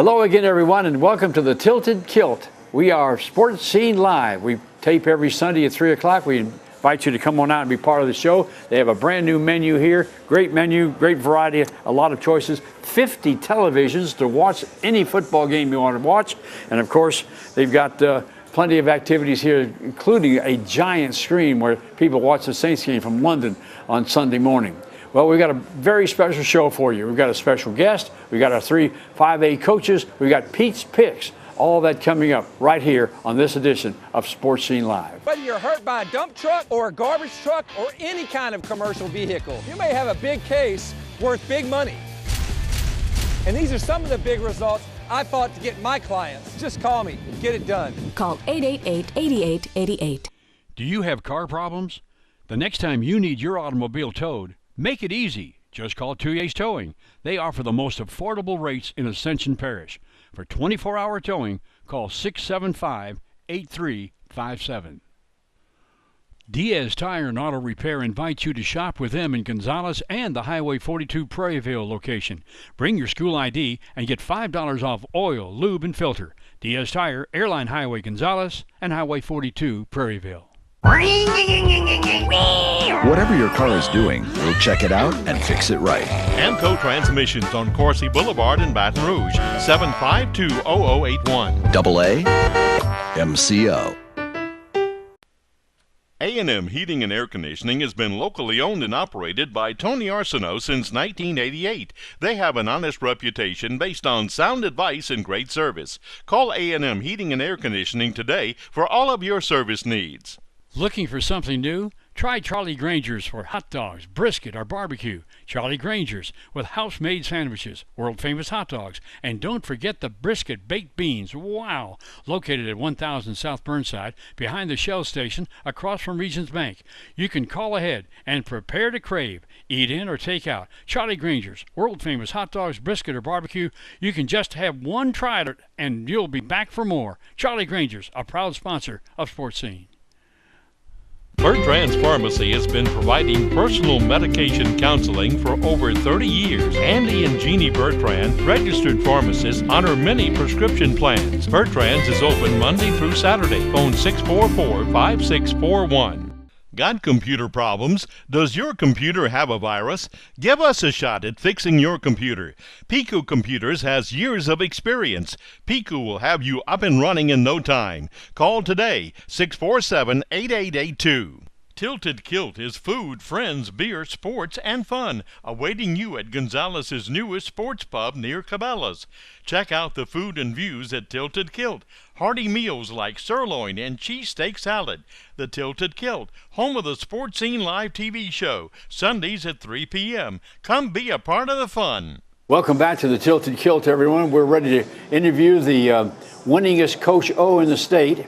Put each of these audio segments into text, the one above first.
Hello again, everyone, and welcome to the Tilted Kilt. We are Sports Scene Live. We tape every Sunday at 3 o'clock. We invite you to come on out and be part of the show. They have a brand new menu here. Great menu, great variety, a lot of choices. 50 televisions to watch any football game you want to watch. And, of course, they've got plenty of activities here, including a giant screen where people watch the Saints game from London on Sunday morning. Well, we've got a very special show for you. We've got a special guest. We've got our 3 5A coaches. We've got Pete's Picks. All that coming up right here on this edition of Sports Scene Live. Whether you're hurt by a dump truck or a garbage truck or any kind of commercial vehicle, you may have a big case worth big money. And these are some of the big results I fought to get my clients. Just call me. Get it done. Call 888-8888. Do you have car problems? The next time you need your automobile towed, make it easy. Just call 2 A's Towing. They offer the most affordable rates in Ascension Parish. For 24-hour towing, call 675-8357. Diaz Tire and Auto Repair invites you to shop with them in Gonzales and the Highway 42 Prairieville location. Bring your school ID and get $5 off oil, lube, and filter. Diaz Tire, Airline Highway Gonzales, and Highway 42 Prairieville. Whatever your car is doing, we'll check it out and fix it right. Amco Transmissions on Coursey Boulevard in Baton Rouge, 752-0081. AA MCO. A&M Heating and Air Conditioning has been locally owned and operated by Tony Arsenault since 1988. They have an honest reputation based on sound advice and great service. Call A&M Heating and Air Conditioning today for all of your service needs. Looking for something new? Try Charlie Granger's for hot dogs, brisket, or barbecue. Charlie Granger's with house-made sandwiches, world-famous hot dogs, and don't forget the brisket baked beans. Wow! Located at 1000 South Burnside, behind the Shell Station, across from Regions Bank. You can call ahead and prepare to crave. Eat in or take out. Charlie Granger's, world-famous hot dogs, brisket, or barbecue. You can just have one try and you'll be back for more. Charlie Granger's, a proud sponsor of Sports Scene. Bertrand's Pharmacy has been providing personal medication counseling for over 30 years. Andy and Jeannie Bertrand, registered pharmacists, honor many prescription plans. Bertrand's is open Monday through Saturday. Phone 644-5641. Got computer problems? Does your computer have a virus? Give us a shot at fixing your computer. Piku Computers has years of experience. Piku will have you up and running in no time. Call today, 647-8882. Tilted Kilt is food, friends, beer, sports, and fun, awaiting you at Gonzales' newest sports pub near Cabela's. Check out the food and views at Tilted Kilt. Hearty meals like sirloin and cheesesteak salad. The Tilted Kilt, home of the Sports Scene Live TV show, Sundays at 3 p.m. Come be a part of the fun. Welcome back to the Tilted Kilt, everyone. We're ready to interview the winningest Coach O in the state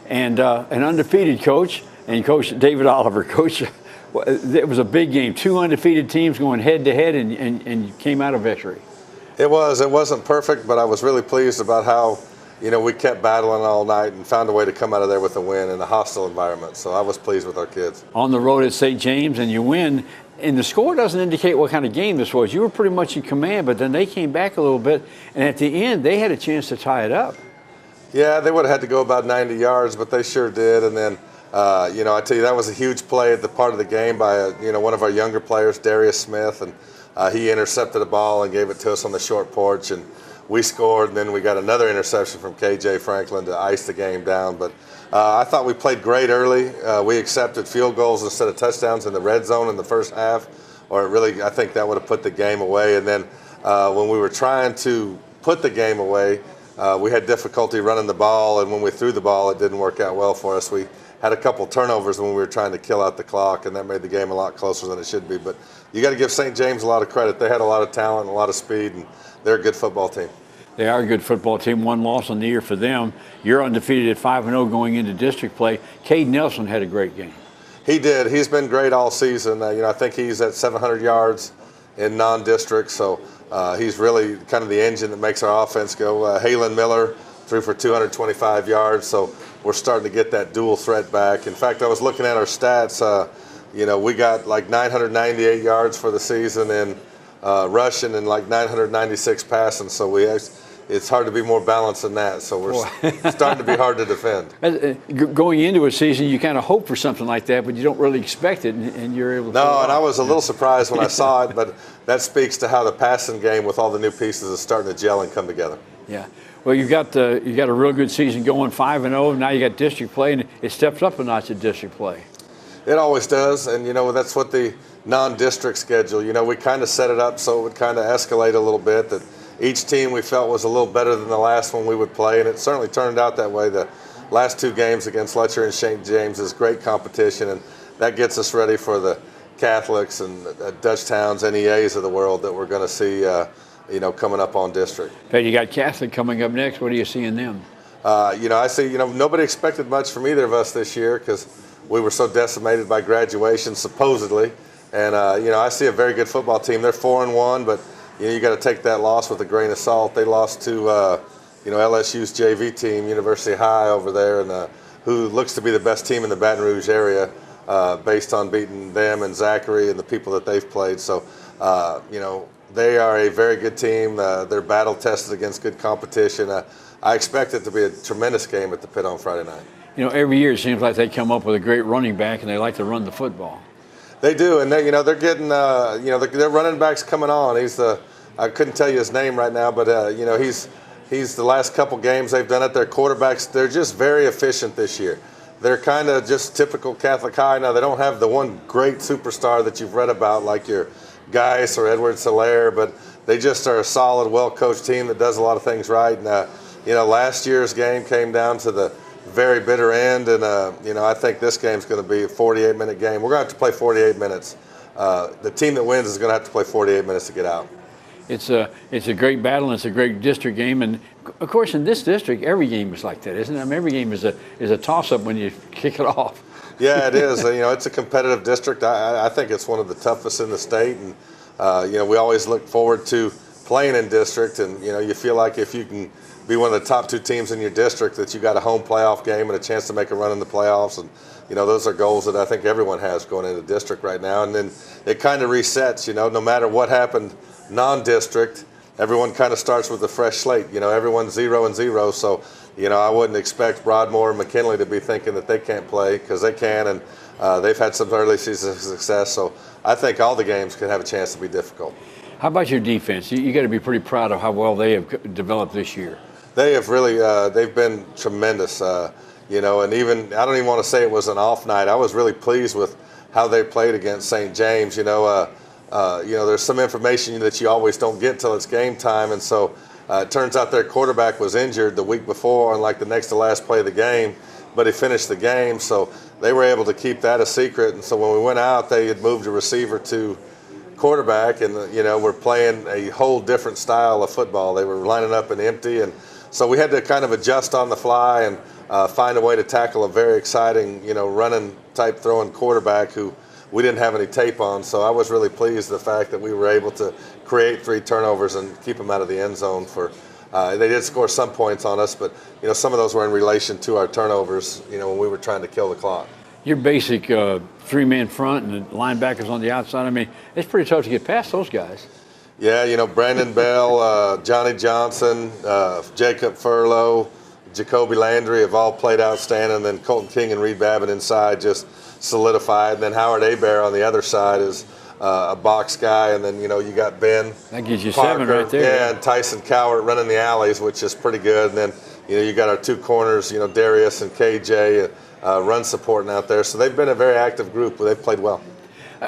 and an undefeated coach. And Coach David Oliver. Coach, it was a big game. 2 undefeated teams going head-to-head, and you came out a victory. It wasn't perfect, but I was really pleased about how, we kept battling all night and found a way to come out of there with a win in a hostile environment. So I was pleased with our kids. On the road at St. James, and you win. And the score doesn't indicate what kind of game this was. You were pretty much in command, but then they came back a little bit, and at the end, they had a chance to tie it up. Yeah, they would have had to go about 90 yards, but they sure did. And then I tell you, that was a huge play at the part of the game by, one of our younger players, Darius Smith, and he intercepted the ball and gave it to us on the short porch, and we scored, and then we got another interception from KJ Franklin to ice the game down. But I thought we played great early. We accepted field goals instead of touchdowns in the red zone in the first half, or I think that would have put the game away. And then when we were trying to put the game away, we had difficulty running the ball, and when we threw the ball, it didn't work out well for us. We had a couple turnovers when we were trying to kill out the clock, and that made the game a lot closer than it should be. But you got to give St. James a lot of credit. They had a lot of talent and a lot of speed, and they're a good football team. They are a good football team. 1 loss on the year for them. You're undefeated at 5-0 going into district play. Cade Nelson had a great game. He did. He's been great all season. I think he's at 700 yards in non-district, so he's really kind of the engine that makes our offense go. Halen Miller threw for 225 yards, so we're starting to get that dual threat back. In fact, I was looking at our stats. We got like 998 yards for the season in rushing and like 996 passing. So it's hard to be more balanced than that. So we're starting to be hard to defend. Going into a season, you kind of hope for something like that, but you don't really expect it, and you're able to. No, and I was a little surprised when I saw it, but that speaks to how the passing game with all the new pieces is starting to gel and come together. Yeah. Well, you got a real good season going, 5-0. Now you got district play, and it steps up a notch at district play. It always does, and that's what the non-district schedule. We kind of set it up so it would kind of escalate a little bit. That each team we felt was a little better than the last one we would play, and it certainly turned out that way. The last 2 games against Letcher and St. James is great competition, and that gets us ready for the Catholics and Dutch Towns, NEAs of the world that we're going to see. Coming up on district. Hey, you got Catholic coming up next. What are you seeing them? I see, nobody expected much from either of us this year because we were so decimated by graduation, supposedly. And, I see a very good football team. They're 4-1, but, you got to take that loss with a grain of salt. They lost to, LSU's JV team, University High over there, and who looks to be the best team in the Baton Rouge area based on beating them and Zachary and the people that they've played. So, they are a very good team. They're battle tested against good competition. I expect it to be a tremendous game at the Pit on Friday night. Every year it seems like they come up with a great running back, and they like to run the football. They do, and they're getting, their running back's coming on. I couldn't tell you his name right now, but he's the last couple games they've done it. Their quarterbacks, they're just very efficient this year. They're kind of just typical Catholic High. Now they don't have the one great superstar that you've read about like your Geis or Edward Solaire, but they just are a solid, well-coached team that does a lot of things right. And last year's game came down to the very bitter end, and I think this game's going to be a 48-minute game. We're going to have to play 48 minutes. The team that wins is going to have to play 48 minutes to get out. It's a great battle, and it's a great district game, and of course in this district every game is like that, isn't it? I mean, every game is a toss-up when you kick it off. Yeah, it is. It's a competitive district. I think it's one of the toughest in the state, and we always look forward to playing in district, and you feel like if you can be one of the top 2 teams in your district, that you got a home playoff game and a chance to make a run in the playoffs, and those are goals that I think everyone has going into district right now. And then it kind of resets. No matter what happened non-district, everyone kind of starts with a fresh slate. Everyone's 0-0, so. I wouldn't expect Broadmoor and McKinley to be thinking that they can't play, because they can, and they've had some early season success. So I think all the games can have a chance to be difficult. How about your defense? You got to be pretty proud of how well they have developed this year. They have really, they've been tremendous. And even, I don't even want to say it was an off night. I was really pleased with how they played against St. James. There's some information that you always don't get till it's game time, and so. It turns out their quarterback was injured the week before on the next to last play of the game, but he finished the game, so they were able to keep that a secret. And so when we went out, they had moved a receiver to quarterback, and we're playing a whole different style of football. They were lining up and empty, and so we had to kind of adjust on the fly and find a way to tackle a very exciting, running type throwing quarterback who we didn't have any tape on. So I was really pleased with the fact that we were able to create 3 turnovers and keep them out of the end zone. They did score some points on us, but some of those were in relation to our turnovers, when we were trying to kill the clock. Your basic 3-man front and the linebackers on the outside, I mean, it's pretty tough to get past those guys. Yeah, Brandon Bell, Johnny Johnson, Jacob Furlow, Jacoby Landry have all played outstanding, and then Colton King and Reed Babbitt inside just solidified. And then Howard Hebert on the other side is a box guy, and then you got Ben. That gives you Parker, 7 right there. Yeah, and Tyson Cowart running the alleys, which is pretty good. And then you got our 2 corners, Darius and KJ run supporting out there. So they've been a very active group. They've played well.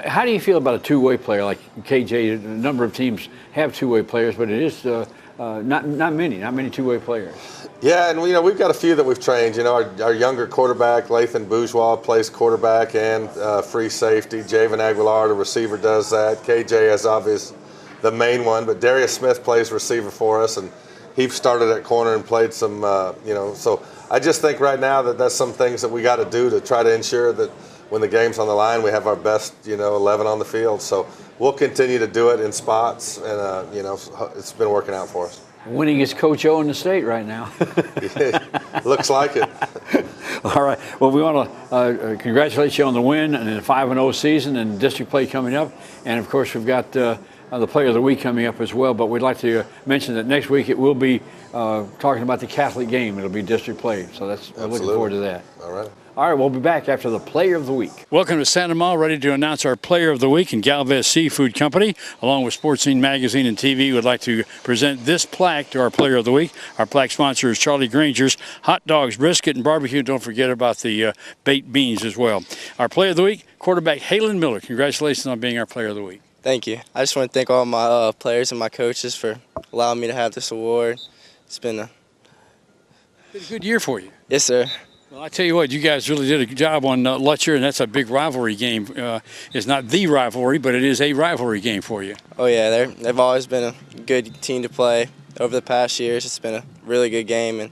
How do you feel about a two-way player like KJ? A number of teams have two-way players, but it is not many two-way players. Yeah, and we've got a few that we've trained. Our younger quarterback, Lathan Bourgeois, plays quarterback and free safety. Javen Aguilar, the receiver, does that. KJ is obvious the main one, but Darius Smith plays receiver for us, and he started at corner and played some, So I just think right now that's some things that we got to do to try to ensure that when the game's on the line, we have our best, 11 on the field. So we'll continue to do it in spots, and it's been working out for us. Winningest Coach O in the state right now. Looks like it. All right. Well, we want to congratulate you on the win and the 5-0 season and district play coming up. And, of course, we've got the Player of the Week coming up as well. But we'd like to mention that next week it will be talking about the Catholic game. It'll be district play. So we're looking forward to that. All right. All right, we'll be back after the Player of the Week. Welcome to Santa Ma, ready to announce our Player of the Week. And Galvez Seafood Company, along with Sports Scene Magazine and TV, would like to present this plaque to our Player of the Week. Our plaque sponsor is Charlie Granger's Hot Dogs, Brisket, and Barbecue. Don't forget about the baked beans as well. Our Player of the Week, quarterback Halen Miller. Congratulations on being our Player of the Week. Thank you. I just want to thank all my players and my coaches for allowing me to have this award. It's been a good year for you. Yes, sir. Well, I tell you what, you guys really did a job on Lutcher, and that's a big rivalry game. It's not the rivalry, but it is a rivalry game for you. Oh, yeah, they've always been a good team to play over the past years. It's been a really good game, and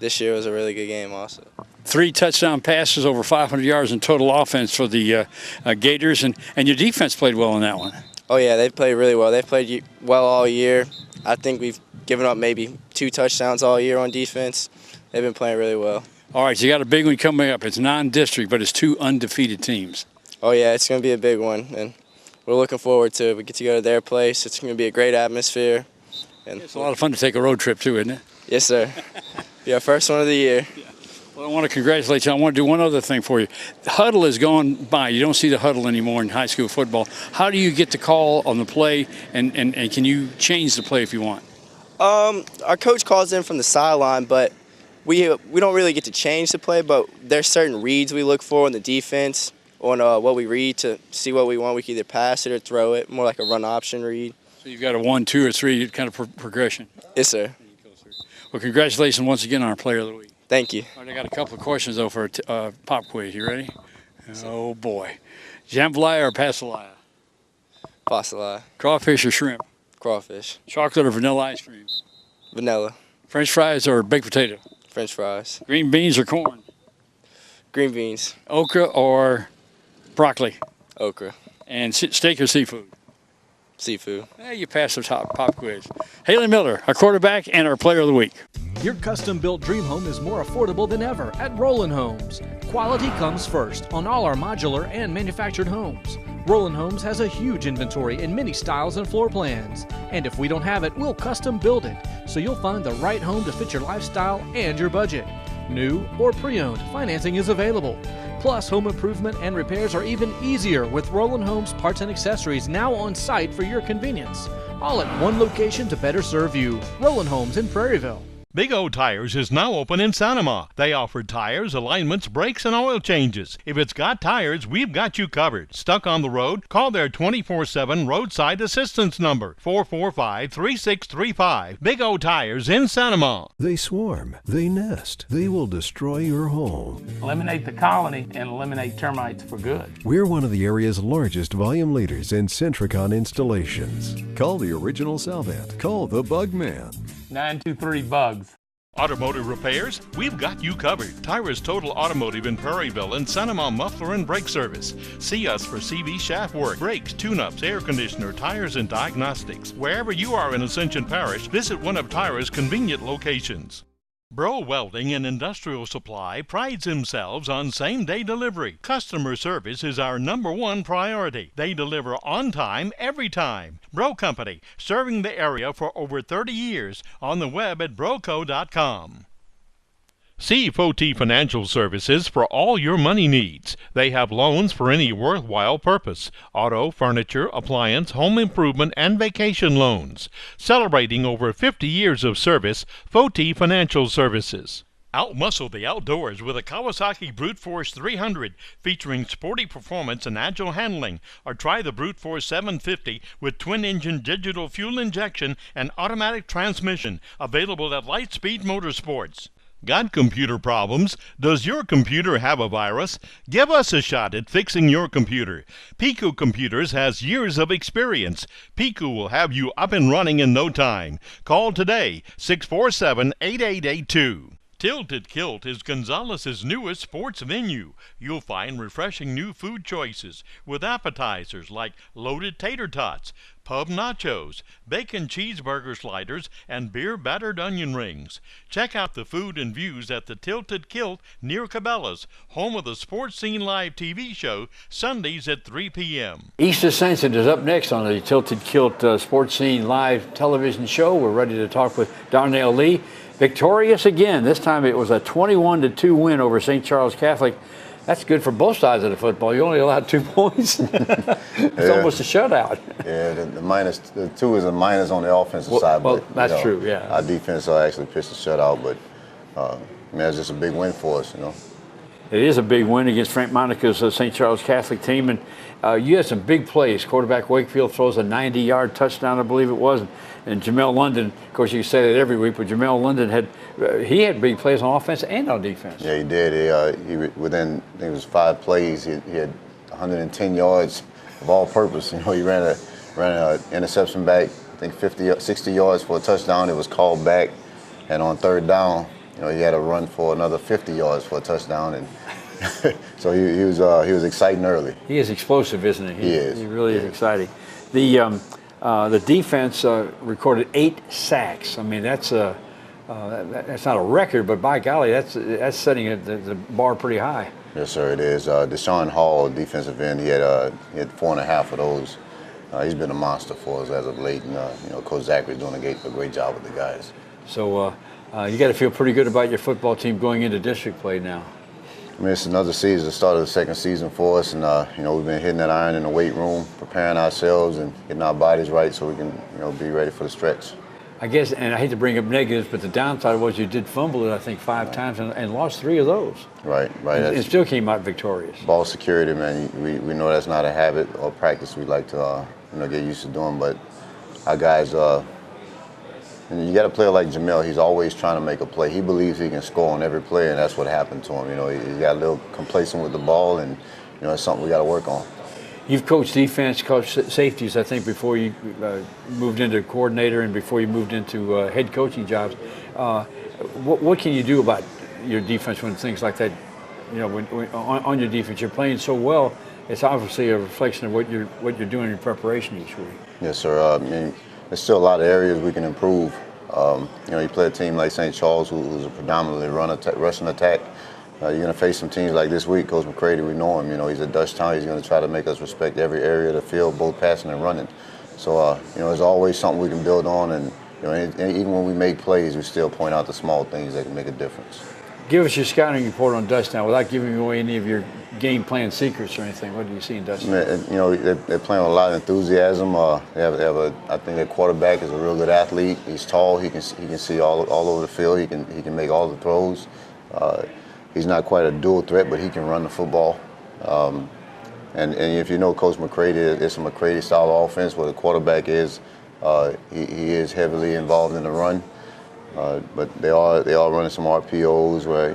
this year was a really good game also. 3 touchdown passes, over 500 yards in total offense for the Gators, and your defense played well in that one. Oh, yeah, they played really well. They played well all year. I think we've given up maybe 2 touchdowns all year on defense. They've been playing really well. All right, so you got a big one coming up. It's non-district, but it's 2 undefeated teams. Oh, yeah, it's going to be a big one, and we're looking forward to it. We get to go to their place. It's going to be a great atmosphere. And it's a lot of fun to take a road trip, too, isn't it? Yes, sir. Be our first one of the year. Yeah. Well, I want to congratulate you. I want to do one other thing for you. The huddle has gone by. You don't see the huddle anymore in high school football. How do you get the call on the play, and can you change the play if you want? Our coach calls in from the sideline, but we don't really get to change the play, but there's certain reads we look for in the defense on what we read to see what we want. We can either pass it or throw it, more like a run option read. So you've got a 1, 2, or 3 kind of progression. Yes, sir. Well, congratulations once again on our Player of the Week. Thank you. All right, I got a couple of questions, though, for a pop quiz. You ready? Oh, boy. Jambalaya or pastelaya? Pastelaya. Crawfish or shrimp? Crawfish. Chocolate or vanilla ice cream? Vanilla. French fries or baked potato? French fries. Green beans or corn? Green beans. Okra or broccoli? Okra. And steak or seafood? Seafood. You passed the pop quiz. Halen Miller, our quarterback and our Player of the Week. Your custom-built dream home is more affordable than ever at Roland Homes. Quality comes first on all our modular and manufactured homes. Roland Homes has a huge inventory in many styles and floor plans. And if we don't have it, we'll custom build it, so you'll find the right home to fit your lifestyle and your budget. New or pre-owned, financing is available. Plus, home improvement and repairs are even easier with Roland Homes parts and accessories now on site for your convenience. All at one location to better serve you. Roland Homes in Prairieville. Big O Tires is now open in Santa Ma. They offer tires, alignments, brakes, and oil changes. If it's got tires, we've got you covered. Stuck on the road? Call their 24/7 roadside assistance number, 445-3635. Big O Tires in Santa Ma. They swarm. They nest. They will destroy your home. Eliminate the colony and eliminate termites for good. We're one of the area's largest volume leaders in Centricon installations. Call the original Salvant. Call the Bug Man. 923-BUGS. Automotive repairs? We've got you covered. Tyrus Total Automotive in Prairieville and Santa Ma Muffler and Brake Service. See us for CV shaft work, brakes, tune-ups, air conditioner, tires, and diagnostics. Wherever you are in Ascension Parish, visit one of Tyrus' convenient locations. Bro Welding and Industrial Supply prides themselves on same-day delivery. Customer service is our #1 priority. They deliver on time, every time. Bro Company, serving the area for over 30 years. On the web at broco.com. See Foti Financial Services for all your money needs. They have loans for any worthwhile purpose. Auto, furniture, appliance, home improvement, and vacation loans. Celebrating over 50 years of service, Foti Financial Services. Outmuscle the outdoors with a Kawasaki Brute Force 300 featuring sporty performance and agile handling, or try the Brute Force 750 with twin-engine digital fuel injection and automatic transmission, available at Lightspeed Motorsports. Got computer problems? Does your computer have a virus? Give us a shot at fixing your computer. Piku Computers has years of experience. Piku will have you up and running in no time. Call today, 647-8882. Tilted Kilt is Gonzalez's newest sports venue. You'll find refreshing new food choices with appetizers like loaded tater tots, pub nachos, bacon cheeseburger sliders, and beer battered onion rings. Check out the food and views at the Tilted Kilt near Cabela's, home of the Sports Scene Live TV show, Sundays at 3 p.m. East Ascension is up next on the Tilted Kilt Sports Scene Live television show. We're ready to talk with Darnell Lee. Victorious again. This time it was a 21-2 win over St. Charles Catholic. That's good for both sides of the football. You only allowed 2 points. It's almost a shutout. Yeah, the 2 is a minus on the offensive side. Well, but, that's true, yeah. Our defense actually pitched a shutout, but it's just a big win for us, It is a big win against Frank Monica's St. Charles Catholic team. And you had some big plays. Quarterback Wakefield throws a 90-yard touchdown, I believe it was. And Jamel London, of course, you say that every week, but Jamel London had big plays on offense and on defense. Yeah, he did. He within, I think it was 5 plays, he had 110 yards of all-purpose. He ran an interception back, I think 60 yards for a touchdown. It was called back, and on 3rd down, he had a run for another 50 yards for a touchdown, and so he was exciting early. He is explosive, isn't he? He is. He really is exciting. The defense recorded 8 sacks. I mean, that's not a record, but by golly, that's setting the bar pretty high. Yes, sir, it is. Deshaun Hall, defensive end, he had 4.5 of those. He's been a monster for us as of late, and Coach Zachary's doing a great job with the guys. So you got to feel pretty good about your football team going into district play now. I mean, it's another season, the start of the 2nd season for us, and we've been hitting that iron in the weight room, preparing ourselves and getting our bodies right so we can be ready for the stretch. I guess, and I hate to bring up negatives, but the downside was you did fumble it, I think, 5 times and lost 3 of those. Right. And still came out victorious. Ball security, man. We know that's not a habit or practice we like to get used to doing, but our guys. And you got a player like Jamel, he's always trying to make a play. He believes he can score on every play, and that's what happened to him. He got a little complacent with the ball, and it's something we got to work on. You've coached defense, coached safeties, I think, before you moved into coordinator and before you moved into head coaching jobs. What can you do about your defense when things like that, when on your defense, you're playing so well? It's obviously a reflection of what you're doing in preparation each week. Yes, sir. There's still a lot of areas we can improve. You play a team like St. Charles, who's a predominantly rushing attack. You're going to face some teams like this week. Coach McCready, we know him. He's at Dutchtown. He's going to try to make us respect every area of the field, both passing and running. So, there's always something we can build on. And, even when we make plays, we still point out the small things that can make a difference. Give us your scouting report on Dutchtown without giving away any of your game plan secrets or anything. What do you see in Dutchtown? They're playing with a lot of enthusiasm. I think their quarterback is a real good athlete. He's tall. He can see all over the field. He can make all the throws. He's not quite a dual threat, but he can run the football. And if you know Coach McCready, it's a McCready-style offense where the quarterback is. He is heavily involved in the run. But they are running some RPOs where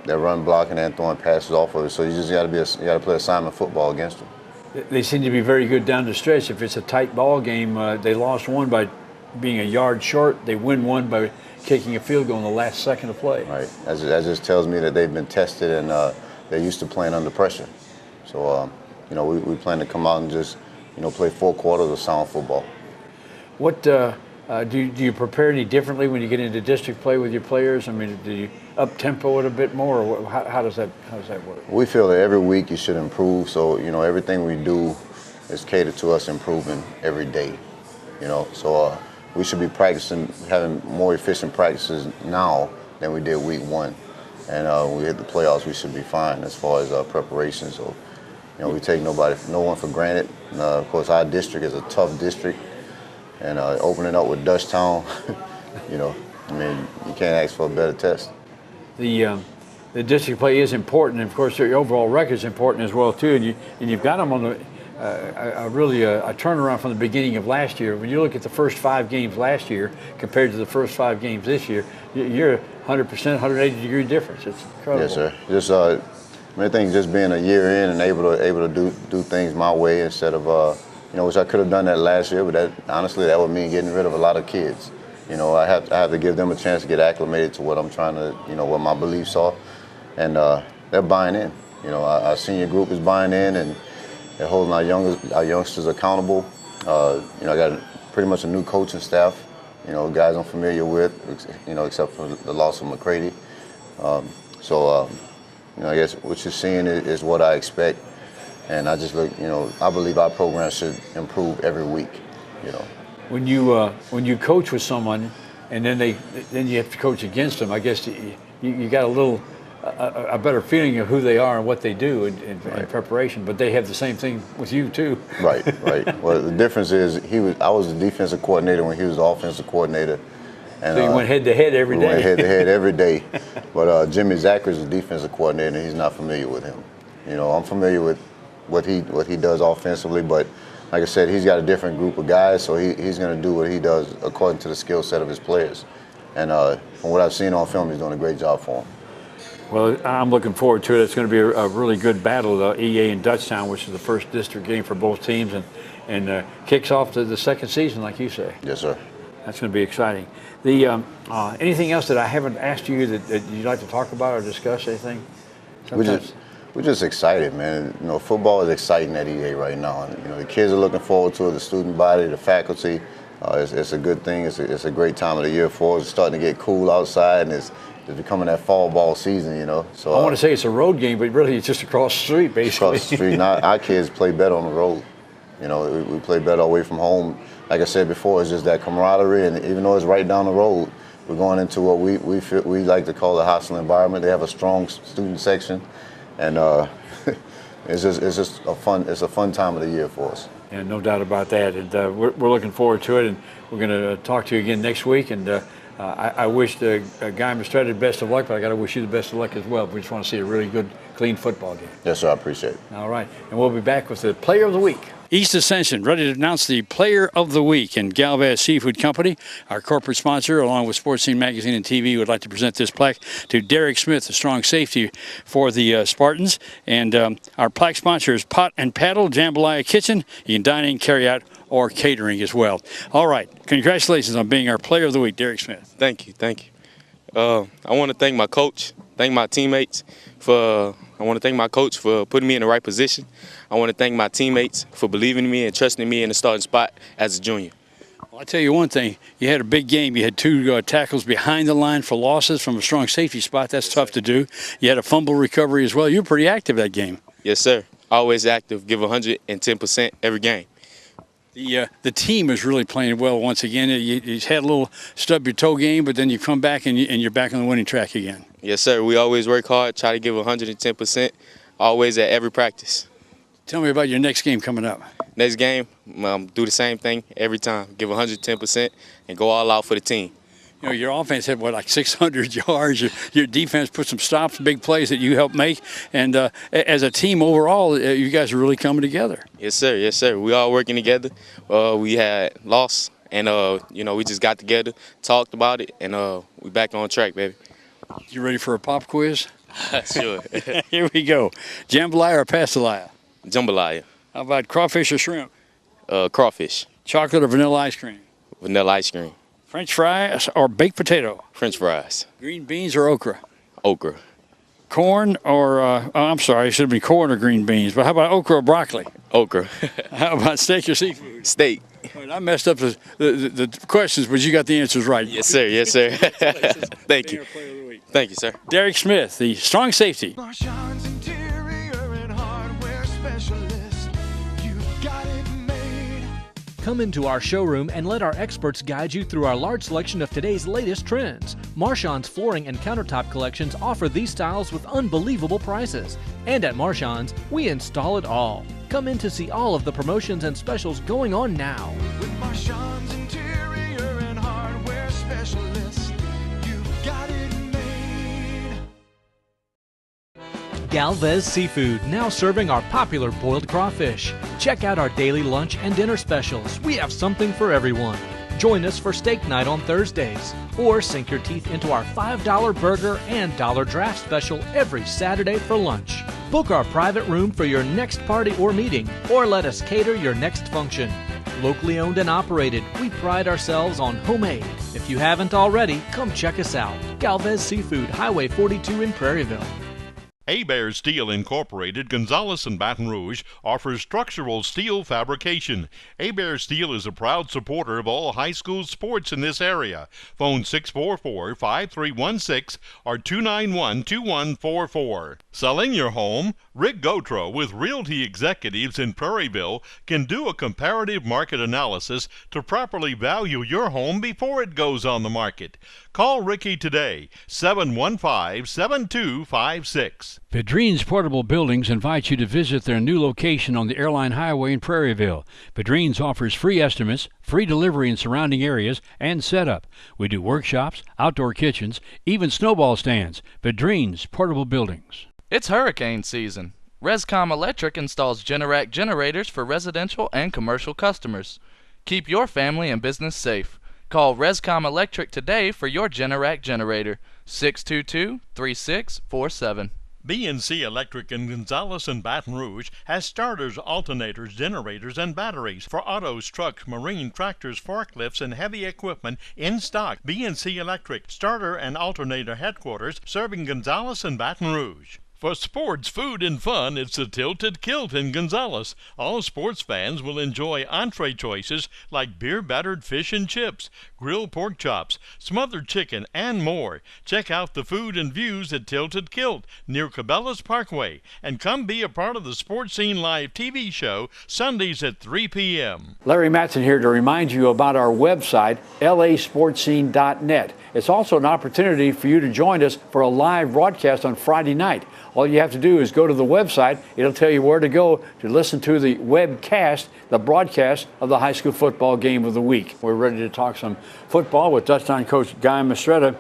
they're run blocking and throwing passes off of it. So you just got to play assignment football against them. They seem to be very good down the stretch. If it's a tight ball game, they lost one by being a yard short. They win one by kicking a field goal in the last second of play. Right. That just tells me that they've been tested and they're used to playing under pressure. So we plan to come out and just play 4 quarters of sound football. What? Do you prepare any differently when you get into district play with your players? I mean, do you up tempo it a bit more, or how does that work? We feel that every week you should improve. So everything we do is catered to us improving every day. So we should be practicing, having more efficient practices now than we did week 1. And when we hit the playoffs, we should be fine as far as preparation. So we take no one for granted. And, of course, our district is a tough district. And opening up with Dutchtown, you can't ask for a better test. The district play is important, and of course, your overall record is important as well too. And you've got them on the a turnaround from the beginning of last year. When you look at the first 5 games last year compared to the first 5 games this year, you're 100%, 180-degree difference. It's incredible. Yes, sir. Just I think just being a year in and able to do things my way instead of. Which I could have done that last year, but honestly, that would mean getting rid of a lot of kids. You know, I have to give them a chance to get acclimated to what I'm trying to, you know, what my beliefs are, and they're buying in. You know, our senior group is buying in, and they're holding our youngsters accountable. You know, I got pretty much a new coaching staff. You know, guys I'm familiar with, you know, except for the loss of McCready. You know, I guess what you're seeing is what I expect, and I just look, you know, I believe our program should improve every week. You know. When you coach with someone, and then you have to coach against them, I guess you got a better feeling of who they are and what they do in preparation. But they have the same thing with you too. Right. Well, the difference is I was the defensive coordinator when he was the offensive coordinator. And, so you went head to head every day. We went head to head every day. But Jimmy Zachary is the defensive coordinator, and he's not familiar with him. You know, I'm familiar with what he does offensively, but like I said, he's got a different group of guys, so he's going to do what he does according to the skill set of his players. And from what I've seen on film, he's doing a great job for him. Well, I'm looking forward to it. It's going to be a really good battle, EA and Dutchtown, which is the first district game for both teams, and kicks off the second season, like you say. Yes, sir. That's going to be exciting. Anything else that I haven't asked you that you'd like to talk about or discuss? Anything? We're just excited, man. You know, football is exciting at EA right now. You know, the kids are looking forward to it. The student body, the faculty. It's a good thing. It's a great time of the year for us. It's starting to get cool outside, and it's becoming that fall ball season, you know. So I want to say it's a road game, but really it's just across the street, basically. Across the street. Now, our kids play better on the road. You know, we play better away from home. Like I said before, it's just that camaraderie, and even though it's right down the road, we're going into what we like to call a hostile environment. They have a strong student section, and it's just a fun time of the year for us. Yeah, no doubt about that. And we're looking forward to it, and we're going to talk to you again next week. And I wish the guy Mistretta the best of luck, but I got to wish you the best of luck as well. We just want to see a really good, clean football game. Yes, sir. I appreciate it. All right, and we'll be back with the Player of the Week. East Ascension, ready to announce the Player of the Week. And Galvez Seafood Company, our corporate sponsor, along with Sports Scene Magazine and TV, would like to present this plaque to Derek Smith, the strong safety for the Spartans. And our plaque sponsor is Pot and Paddle Jambalaya Kitchen. You can dine in, carry out, or catering as well. All right, congratulations on being our Player of the Week, Derek Smith. Thank you. I want to thank my coach, thank my teammates I want to thank my coach for putting me in the right position. I want to thank my teammates for believing in me and trusting me in the starting spot as a junior. Well, I'll tell you one thing. You had a big game. You had 2 tackles behind the line for losses from a strong safety spot. That's tough to do. You had a fumble recovery as well. You were pretty active that game. Yes, sir. Always active. Give 110% every game. The team is really playing well once again. You had a little stub your toe game, but then you come back and you're back on the winning track again. Yes, sir. We always work hard, try to give 110%, always at every practice. Tell me about your next game coming up. Next game, do the same thing every time. Give 110% and go all out for the team. You know, your offense had, like 600 yards. Your defense put some stops, big plays that you helped make. And as a team overall, you guys are really coming together. Yes, sir. Yes, sir. We all working together. We had lost, and, we just got together, talked about it, and we back on track, baby. You ready for a pop quiz? Sure. Here we go. Jambalaya or pastelaya? Jambalaya. How about crawfish or shrimp? Crawfish. Chocolate or vanilla ice cream? Vanilla ice cream. French fries or baked potato? French fries. Green beans or okra? Okra. Corn or, I'm sorry, it should have been corn or green beans, but how about okra or broccoli? Okra. How about steak or seafood? Steak. Right, I messed up the questions, but you got the answers right. Yes, sir. Yes, sir. Thank you. Thank you, sir. Derek Smith, the strong safety. Marchand's Interior and Hardware Specialist. You got it made. Come into our showroom and let our experts guide you through our large selection of today's latest trends. Marchand's flooring and countertop collections offer these styles with unbelievable prices. And at Marchand's, we install it all. Come in to see all of the promotions and specials going on now. With Marchand's Interior and Hardware Specialist, you've got it made. Galvez Seafood, now serving our popular boiled crawfish. Check out our daily lunch and dinner specials. We have something for everyone. Join us for steak night on Thursdays, or sink your teeth into our $5 burger and dollar draft special every Saturday for lunch. Book our private room for your next party or meeting, or let us cater your next function. Locally owned and operated, we pride ourselves on homemade, If you haven't already, come check us out. Galvez Seafood, Highway 42 in Prairieville. Bear Steel Incorporated, Gonzales and Baton Rouge, offers structural steel fabrication. Bear Steel is a proud supporter of all high school sports in this area. Phone 644-5316 or 291-2144. Selling your home? Rick Gotro with Realty Executives in Prairieville can do a comparative market analysis to properly value your home before it goes on the market. Call Ricky today, 715-7256. Pedrine's Portable Buildings invite you to visit their new location on the Airline Highway in Prairieville. Pedrine's offers free estimates, free delivery in surrounding areas, and setup. We do workshops, outdoor kitchens, even snowball stands. Pedrine's Portable Buildings. It's hurricane season. Rescom Electric installs Generac generators for residential and commercial customers. Keep your family and business safe. Call Rescom Electric today for your Generac generator, 622-3647. BNC Electric in Gonzales and Baton Rouge has starters, alternators, generators, and batteries for autos, trucks, marine, tractors, forklifts, and heavy equipment in stock. BNC Electric, starter and alternator headquarters, serving Gonzales and Baton Rouge. For sports, food, and fun, it's the Tilted Kilt in Gonzales. All sports fans will enjoy entree choices like beer-battered fish and chips, grilled pork chops, smothered chicken, and more. Check out the food and views at Tilted Kilt near Cabela's Parkway, and come be a part of the Sports Scene Live TV show Sundays at 3 p.m. Larry Matson here to remind you about our website, lasportscene.net. It's also an opportunity for you to join us for a live broadcast on Friday night. All you have to do is go to the website. It'll tell you where to go to listen to the webcast, the broadcast of the high school football game of the week. We're ready to talk some football with touchdown coach Guy Mastretta.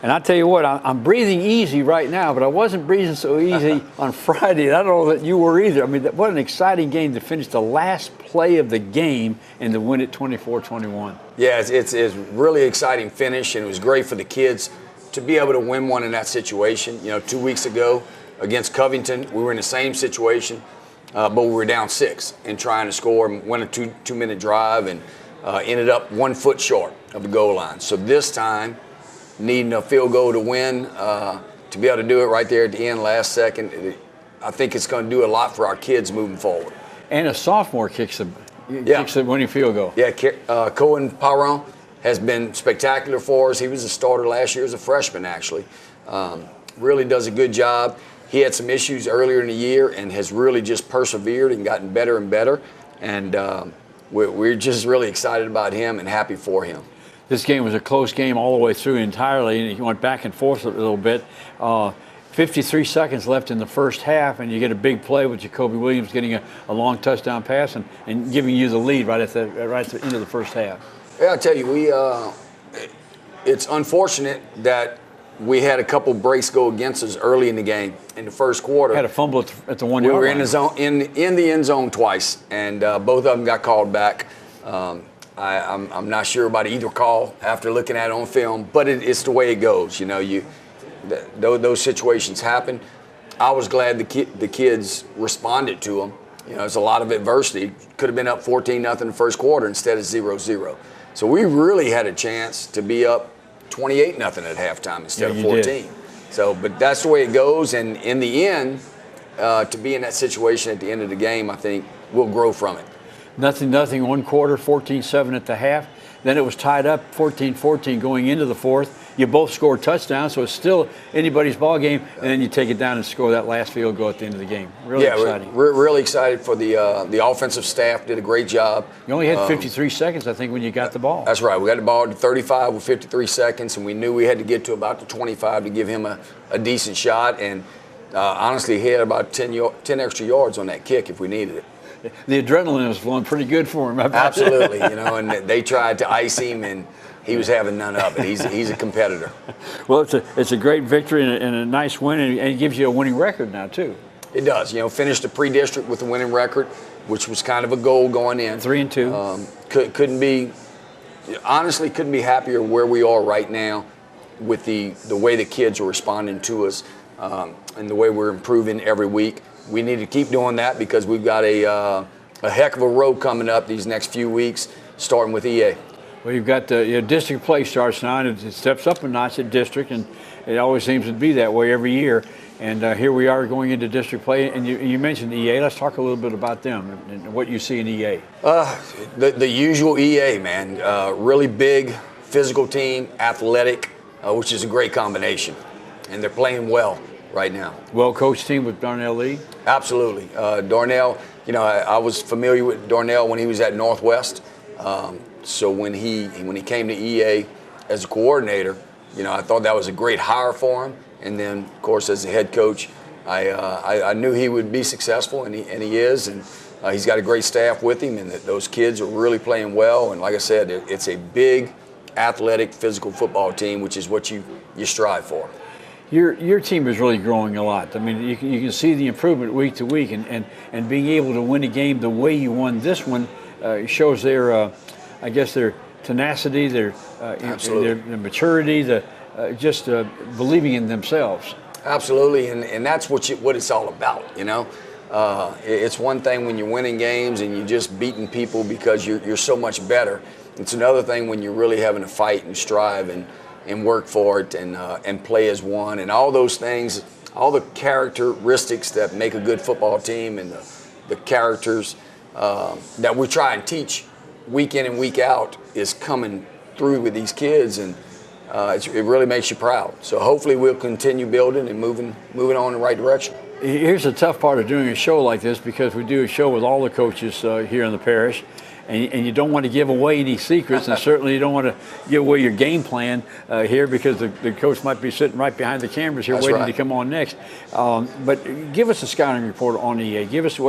And I tell you what, I'm breathing easy right now, but I wasn't breathing so easy on Friday. And I don't know that you were either. I mean, what an exciting game to finish the last play of the game and to win it 24-21. Yeah, it's really exciting finish, and it was great for the kids to be able to win one in that situation. You know, 2 weeks ago against Covington, we were in the same situation, but we were down 6 and trying to score and win a two-minute drive and ended up 1 foot short of the goal line. So this time, needing a field goal to win, to be able to do it right there at the end, last second, I think it's going to do a lot for our kids moving forward. And a sophomore kicks the winning field goal. Yeah, Cohen Paron has been spectacular for us. He was a starter last year as a freshman, actually. Really does a good job. He had some issues earlier in the year and has really just persevered and gotten better and better. And we're just really excited about him and happy for him. This game was a close game all the way through entirely, and he went back and forth a little bit. 53 seconds left in the first half, and you get a big play with Jacoby Williams getting a long touchdown pass and giving you the lead right at the end of the first half. Yeah, I'll tell you, it's unfortunate that we had a couple breaks go against us early in the game in the first quarter. Had a fumble at the 1 yard line. We were in the zone, in the end zone twice, and both of them got called back. I'm not sure about either call after looking at it on film, but it's the way it goes. You know, those situations happen. I was glad the kids responded to them. You know, there's a lot of adversity. Could have been up 14-0 in the first quarter instead of 0-0. So we really had a chance to be up 28-0 at halftime instead of 14. Did. So, but that's the way it goes. And in the end, to be in that situation at the end of the game, I think we'll grow from it. 0-0 one quarter, 14-7 at the half. Then it was tied up 14-14 going into the fourth. You both scored touchdowns, so it's still anybody's ball game. And then you take it down and score that last field goal at the end of the game. Really exciting. We're really excited for the offensive staff. Did a great job. You only had 53 seconds, I think, when you got the ball. That's right. We got the ball at 35 with 53 seconds, and we knew we had to get to about the 25 to give him a decent shot. And honestly, he had about 10 extra yards on that kick if we needed it. The adrenaline was flowing pretty good for him. Absolutely, you know, and they tried to ice him, and he was having none of it. He's a competitor. Well, it's a great victory and a nice win, and it gives you a winning record now too. It does. You know, finished the pre-district with a winning record, which was kind of a goal going in. 3-2. Couldn't be happier where we are right now with the way the kids are responding to us and the way we're improving every week. We need to keep doing that because we've got a heck of a road coming up these next few weeks, starting with EA. Well, you've got district play starts now, and it steps up a notch at district, and it always seems to be that way every year. And here we are going into district play, and you mentioned EA. Let's talk a little bit about them and what you see in EA. The usual EA, man. Really big, physical team, athletic, which is a great combination. And they're playing well right now. Well-coached team with Darnell Lee? Absolutely. Darnell, I was familiar with Darnell when he was at Northwest. So when he came to EA as a coordinator, I thought that was a great hire for him. And then, of course, as a head coach, I knew he would be successful, and he is. And he's got a great staff with him, and those kids are really playing well. And like I said, it's a big, athletic, physical football team, which is what you strive for. Your team is really growing a lot. I mean, you can see the improvement week to week, and being able to win a game the way you won this one shows their tenacity, their maturity, just believing in themselves. Absolutely, and that's what it's all about, It's one thing when you're winning games and you're just beating people because you're so much better. It's another thing when you're really having to fight and strive and work for it and play as one, and all those things, all the characteristics that make a good football team, and the characters that we try and teach week in and week out is coming through with these kids, and it really makes you proud. So hopefully we'll continue building and moving on in the right direction. Here's the tough part of doing a show like this, because we do a show with all the coaches here in the parish, and you don't want to give away any secrets, and certainly you don't want to give away your game plan here, because the coach might be sitting right behind the cameras here waiting to come on next. But give us a scouting report on EA. Give us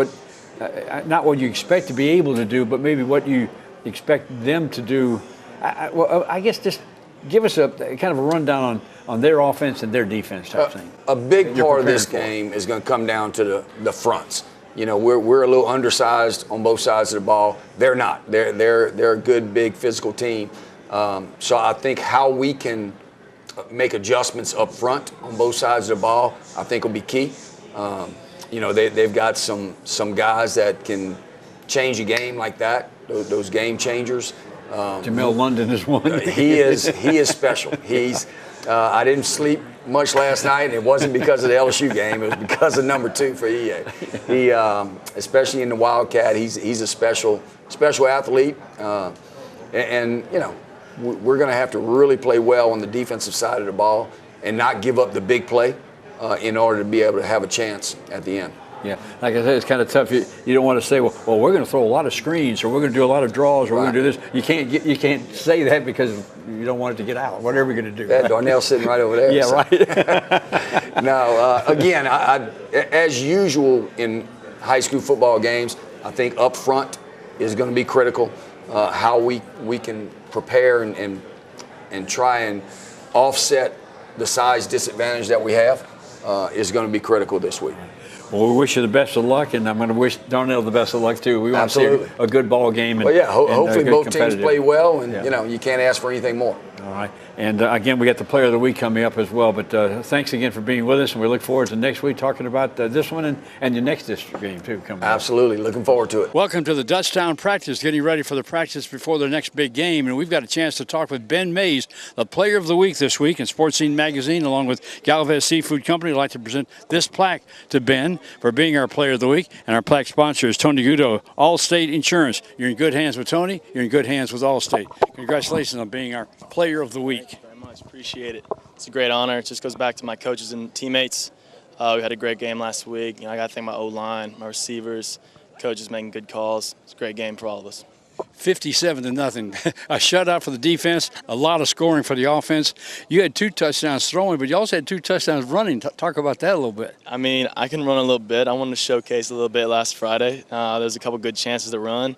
not what you expect to be able to do, but maybe what you expect them to do. I guess just give us a kind of a rundown on their offense and their defense type thing. A big part of this game is going to come down to the fronts. We're a little undersized on both sides of the ball. They're not. They're a good, big, physical team. So I think how we can make adjustments up front on both sides of the ball, I think will be key. They've got some guys that can change a game like that. Those game changers. Jamel London is one. He is special. I didn't sleep much last night, and it wasn't because of the LSU game. It was because of number 2 for EA. He, especially in the Wildcat, he's a special athlete, and we're going to have to really play well on the defensive side of the ball and not give up the big play in order to be able to have a chance at the end. Yeah, like I said, it's kind of tough. You don't want to say, well, we're going to throw a lot of screens, or we're going to do a lot of draws, or we're going to do this. You can't say that because you don't want it to get out. Whatever we're going to do. Yeah, Darnell's sitting right over there. Yeah, so. right. No, again, as usual in high school football games, I think up front is going to be critical. How we can prepare and try and offset the size disadvantage that we have is going to be critical this week. Well, we wish you the best of luck, and I'm going to wish Darnell the best of luck too. We want to see a good ball game. Well, hopefully both teams play well, and you can't ask for anything more. All right. And again, we got the Player of the Week coming up as well. But thanks again for being with us, and we look forward to next week talking about this one and your next district game too coming up. Absolutely, looking forward to it. Welcome to the Dutchtown practice, getting ready for the practice before their next big game. And we've got a chance to talk with Ben Mays, the Player of the Week this week in Sports Scene Magazine, along with Galvez Seafood Company. I'd like to present this plaque to Ben for being our Player of the Week. And our plaque sponsor is Tony Gudo, Allstate Insurance. You're in good hands with Tony. You're in good hands with Allstate. Congratulations on being our Player of the Week. Appreciate it. It's a great honor. It just goes back to my coaches and teammates. We had a great game last week. I got to thank my O-line, my receivers, coaches making good calls. It's a great game for all of us. 57-0. A shutout for the defense, a lot of scoring for the offense. You had 2 touchdowns throwing, but you also had 2 touchdowns running. Talk about that a little bit. I mean, I can run a little bit. I wanted to showcase a little bit last Friday. There was a couple good chances to run.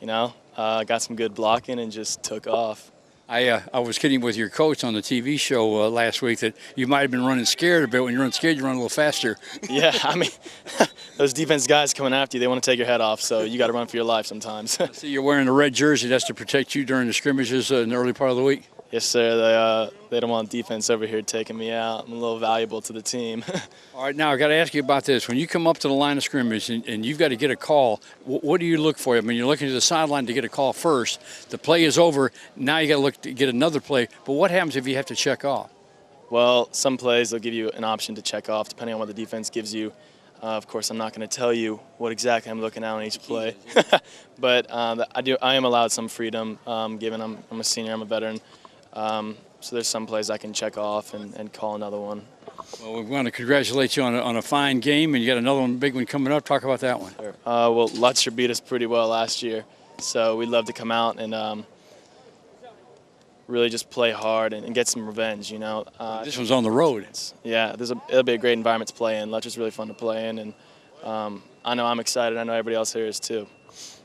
Got some good blocking and just took off. I was kidding with your coach on the TV show last week that you might have been running scared a bit. When you run scared, you run a little faster. Yeah, I mean, those defense guys coming after you, they want to take your head off, so you got to run for your life sometimes. I see you're wearing a red jersey. That's to protect you during the scrimmages in the early part of the week. Yes, sir. They don't want defense over here taking me out. I'm a little valuable to the team. All right, now I got to ask you about this. When you come up to the line of scrimmage and you've got to get a call, what do you look for? I mean, you're looking to the sideline to get a call first. The play is over. Now you got to look to get another play. But what happens if you have to check off? Well, some plays they'll give you an option to check off depending on what the defense gives you. Of course, I'm not going to tell you what exactly I'm looking at on each play, but I am allowed some freedom given I'm a senior, I'm a veteran. So there's some plays I can check off and call another one. Well, we want to congratulate you on a fine game, and you got another one, big one coming up. Talk about that one. Well, Lutzer beat us pretty well last year, so we'd love to come out and really just play hard and get some revenge, you know. This one's on the road. Yeah, it'll be a great environment to play in. Lutcher's really fun to play in, and I know I'm excited. I know everybody else here is too.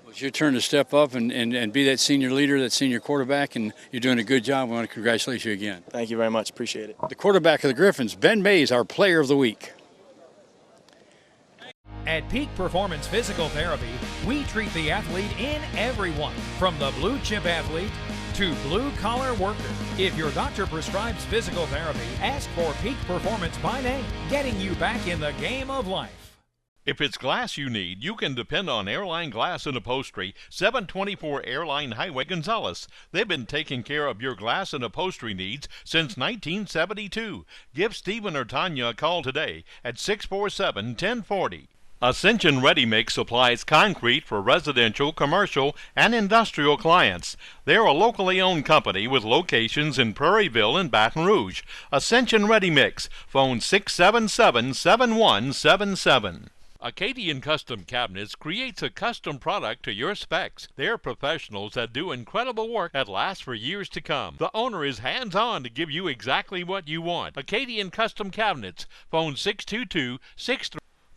Well, it's your turn to step up and be that senior leader, that senior quarterback, and you're doing a good job. I want to congratulate you again. Thank you very much. Appreciate it. The quarterback of the Griffins, Ben Mays, our player of the week. At Peak Performance Physical Therapy, we treat the athlete in everyone, from the blue chip athlete to blue-collar worker. If your doctor prescribes physical therapy, ask for Peak Performance by name, getting you back in the game of life. If it's glass you need, you can depend on Airline Glass and Upholstery, 724 Airline Highway, Gonzales. They've been taking care of your glass and upholstery needs since 1972. Give Stephen or Tanya a call today at 647-1040. Ascension Ready Mix supplies concrete for residential, commercial, and industrial clients. They're a locally owned company with locations in Prairieville and Baton Rouge. Ascension Ready Mix, phone 677-7177. Acadian Custom Cabinets creates a custom product to your specs. They're professionals that do incredible work that lasts for years to come. The owner is hands-on to give you exactly what you want. Acadian Custom Cabinets, phone 622-63.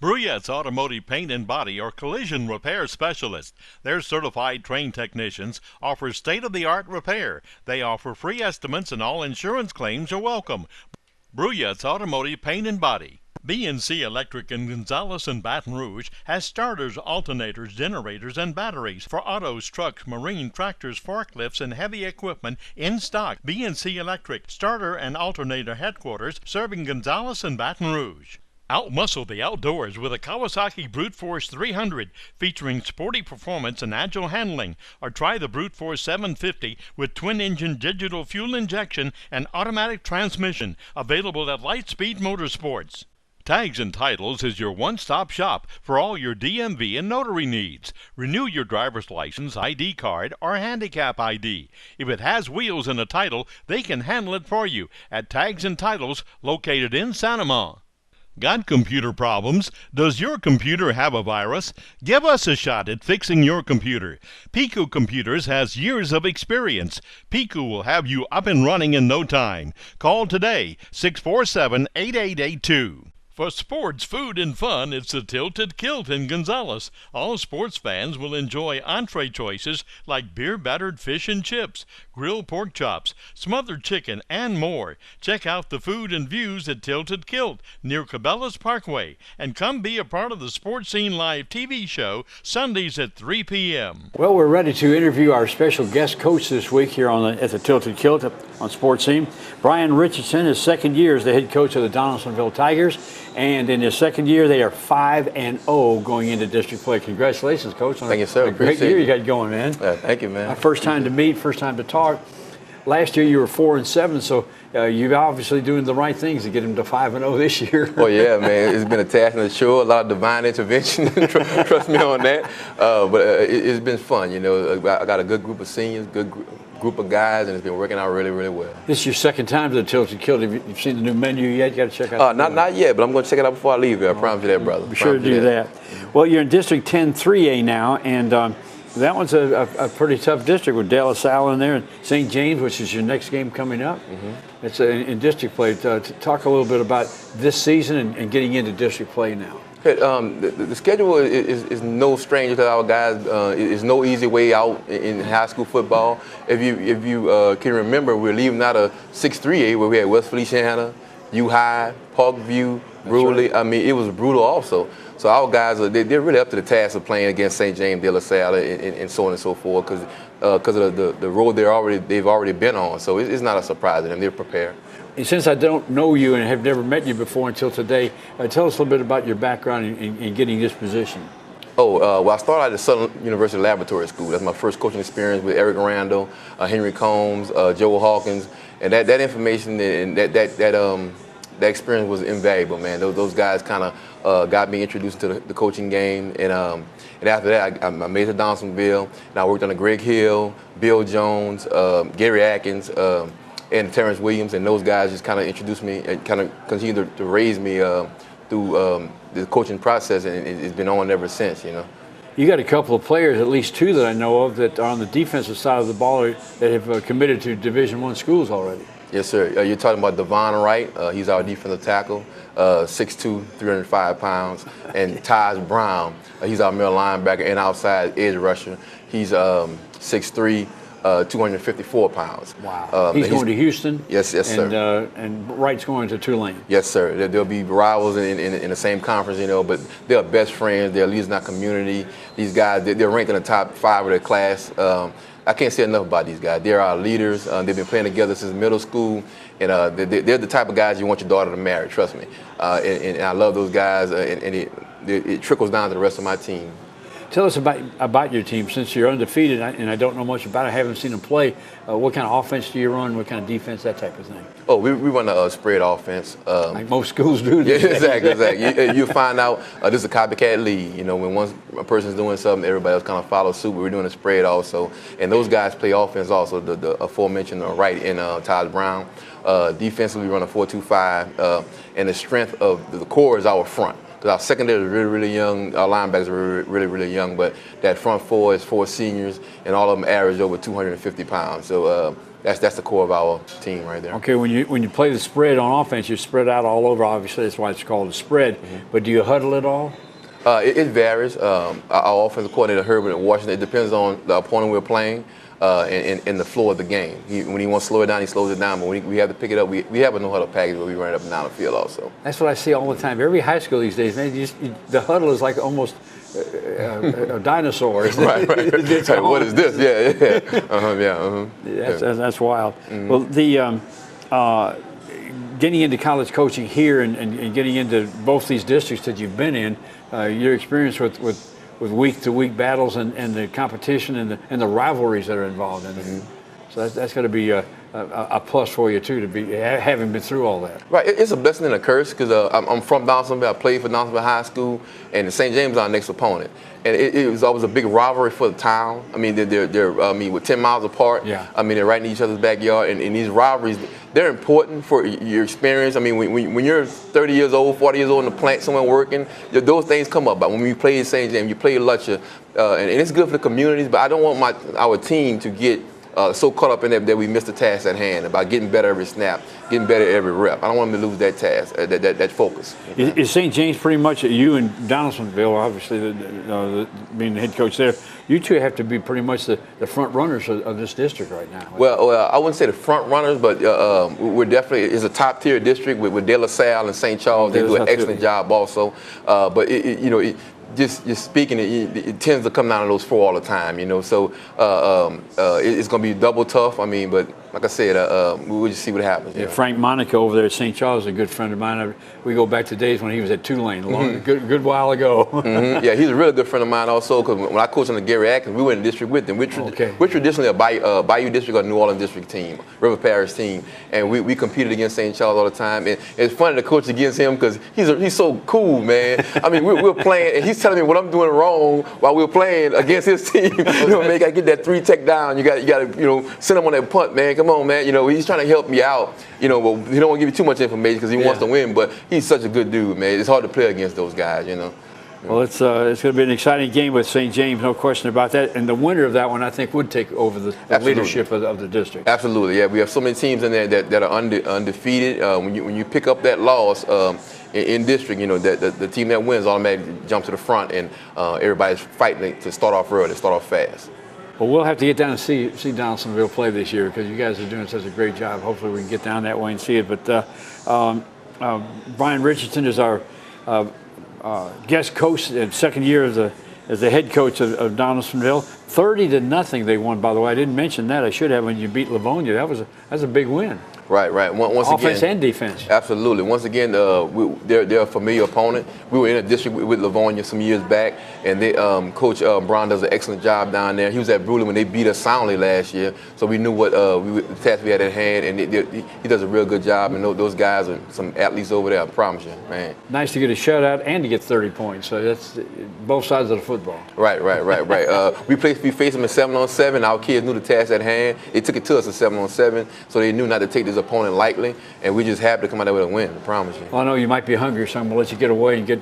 Bruyette's Automotive Paint and Body are collision repair specialists. Their certified trained technicians offer state-of-the-art repair. They offer free estimates and all insurance claims are welcome. Bruyette's Automotive Paint and Body. BNC Electric in Gonzales and Baton Rouge has starters, alternators, generators, and batteries for autos, trucks, marine, tractors, forklifts, and heavy equipment in stock. BNC Electric, starter and alternator headquarters, serving Gonzales and Baton Rouge. Outmuscle the outdoors with a Kawasaki Brute Force 300 featuring sporty performance and agile handling, or try the Brute Force 750 with twin-engine digital fuel injection and automatic transmission, available at Lightspeed Motorsports. Tags and Titles is your one-stop shop for all your DMV and notary needs. Renew your driver's license, ID card, or handicap ID. If it has wheels and a title, they can handle it for you at Tags and Titles, located in Sanama. Got computer problems? Does your computer have a virus? Give us a shot at fixing your computer. Pico Computers has years of experience. Pico will have you up and running in no time. Call today, 647-8882. For sports, food, and fun, it's the Tilted Kilt in Gonzales. All sports fans will enjoy entree choices like beer-battered fish and chips, grilled pork chops, smothered chicken, and more. Check out the food and views at Tilted Kilt near Cabela's Parkway, and come be a part of the Sports Scene Live TV show Sundays at 3 p.m. Well, we're ready to interview our special guest coach this week here at the Tilted Kilt on Sports Scene. Brian Richardson, his second year as the head coach of the Donaldsonville Tigers. And in his second year, they are 5-0 going into district play. Congratulations, Coach. Thank you, sir. A great year you got going, man. Thank you, man. Our first time to meet, first time to talk. Last year you were 4-7, so you're obviously doing the right things to get them to 5-0 this year. Well, yeah, man. It's been a task and a chore, a lot of divine intervention. Trust me on that. But it's been fun. You know, I got a good group of seniors, good group of guys, and it's been working out really, really well. This is your second time to the Tilted Kilt. Have you seen the new menu yet? You got to check out. Not yet, but I'm going to check it out before I leave here. I promise you that, brother. Be sure to do that. Well, you're in District 10 3A now, and that one's a pretty tough district with De La Salle in there and St. James, which is your next game coming up. Mm-hmm. It's in district play. Talk a little bit about this season and getting into district play now. The schedule is no stranger to our guys. It's no easy way out in high school football. If you can remember, we're leaving out of 6-3A where we had West Feliciana, U High, Parkview, Bruley. I mean, it was brutal also. So our guys, they're really up to the task of playing against St. James, De La Salle, and so on and so forth, because of the road they've already been on. So it's not a surprise to them. They're prepared. And since I don't know you and have never met you before until today, tell us a little bit about your background in getting this position. Well, I started at Southern University Laboratory School. That's my first coaching experience with Eric Randall, Henry Combs, Joe Hawkins, and that information and that experience was invaluable, man. Those guys kind of got me introduced to the coaching game, and after that, I made it to Donaldsonville, and I worked under Greg Hill, Bill Jones, Gary Atkins, and Terrence Williams, and those guys just kind of introduced me and kind of continued to raise me through the coaching process, and it's been on ever since, you know. You got a couple of players, at least two that I know of, that are on the defensive side of the ball that have committed to Division I schools already. Yes, sir. You're talking about Devon Wright. He's our defensive tackle, 6'2", 305 pounds. And Taj Brown, he's our middle linebacker and outside edge rusher. He's 6'3", 254 pounds. Wow. He's going to Houston? Yes, sir. And Wright's going to Tulane? Yes, sir. They'll be rivals in the same conference, you know, but they're best friends. They're leaders in our community. These guys, they're ranked in the top 5 of their class. I can't say enough about these guys. They're our leaders. They've been playing together since middle school, and they're the type of guys you want your daughter to marry, trust me. And I love those guys, and it trickles down to the rest of my team. Tell us about your team. Since you're undefeated, and I don't know much about it, I haven't seen them play, what kind of offense do you run, what kind of defense, that type of thing? Oh, we run a spread offense. Like most schools do. Yeah, exactly. You find out this is a copycat league. You know, when one person's doing something, everybody else kind of follows suit. We're doing a spread also. And those guys play offense also, the aforementioned Wright and Taj Brown. Defensively, we run a 4-2-5. And the strength of the core is our front. Our secondary is really, really young. Our linebackers are really, really young. But that front four is 4 seniors, and all of them average over 250 pounds. So that's the core of our team right there. Okay, when you play the spread on offense, you spread out all over. Obviously, that's why it's called a spread. But do you huddle at all? It varies. Our offensive coordinator, Herbert in Washington, it depends on the opponent we're playing and the flow of the game. When he wants to slow it down, he slows it down. But when we have to pick it up, we have a no-huddle package where we run it up and down the field also. That's what I see all the time. Every high school these days, man, the huddle is like almost a dinosaur. Right. What is this? Yeah. That's wild. Well, the getting into college coaching here and getting into both these districts that you've been in, your experience with week-to-week battles and the competition and the rivalries that are involved in it. So that's going to be a plus for you too, to be having been through all that. Right, it's a blessing and a curse because I'm from Donaldsonville. I played for Donaldsonville High School, and St. James is our next opponent. And it was always a big rivalry for the town. I mean, they're we're 10 miles apart. Yeah. I mean, they're right in each other's backyard, and these rivalries, they're important for your experience. I mean, when you're 30 years old, 40 years old in the plant somewhere working, those things come up. But when we play at St. James, you play at Lutcher, and it's good for the communities, but I don't want our team to get so caught up in that we missed the task at hand about getting better every snap, getting better every rep. I don't want them to lose that task, that focus. Is St. James pretty much, you and Donaldsonville, obviously, being the head coach there, you two have to be pretty much the front runners of this district right now? Well, I wouldn't say the front runners, but we're definitely, it's a top tier district with De La Salle and St. Charles. They do an excellent job also. But just speaking, it tends to come down to those 4 all the time, you know. So it's going to be double tough. I mean, but like I said, we'll just see what happens. Yeah, Frank Monica over there at St. Charles is a good friend of mine. We go back to days when he was at Tulane, a good while ago. Yeah, he's a really good friend of mine also, because when I coached under Gary Atkins, we went in the district with them. We're traditionally a Bayou District or New Orleans District team, River Parish team, and we competed against St. Charles all the time. And it's funny to coach against him because he's so cool, man. I mean, we're playing, and he's telling me what I'm doing wrong while we're playing against his team. You know, man, you got to get that 3 tech down. You got to send him on that punt, man. Come on, man. You know, he's trying to help me out. You know, but he don't want to give you too much information because he wants to win. But he's such a good dude, man. It's hard to play against those guys, you know. Well, it's going to be an exciting game with St. James, no question about that. And the winner of that one, I think, would take over the leadership of the district. Absolutely, yeah. We have so many teams in there that are undefeated. When you pick up that loss in district, you know, the team that wins automatically jumps to the front, and everybody's fighting to start off early, start off fast. Well, we'll have to get down and see Donaldsonville play this year because you guys are doing such a great job. Hopefully we can get down that way and see it. But Brian Richardson is our guest coach in second year as the head coach of Donaldsonville. 30-0 they won, by the way. I didn't mention that. I should have when you beat Livonia. That's a big win. Right. Once Offense again, and defense. Absolutely. Once again, they're a familiar opponent. We were in a district with Livonia some years back, and Coach Brown does an excellent job down there. He was at Bruley when they beat us soundly last year, so we knew what the task we had at hand, and he does a real good job. And those guys are some athletes over there, I promise you, man. Nice to get a shutout and to get 30 points. So that's both sides of the football. Right. We faced them in 7-on-7. Our kids knew the task at hand. They took it to us in 7-on-7, so they knew not to take this opponent lightly, and we're just happy to come out there with a win, I promise you. Well, I know you might be hungry, so I'm going to let you get away and get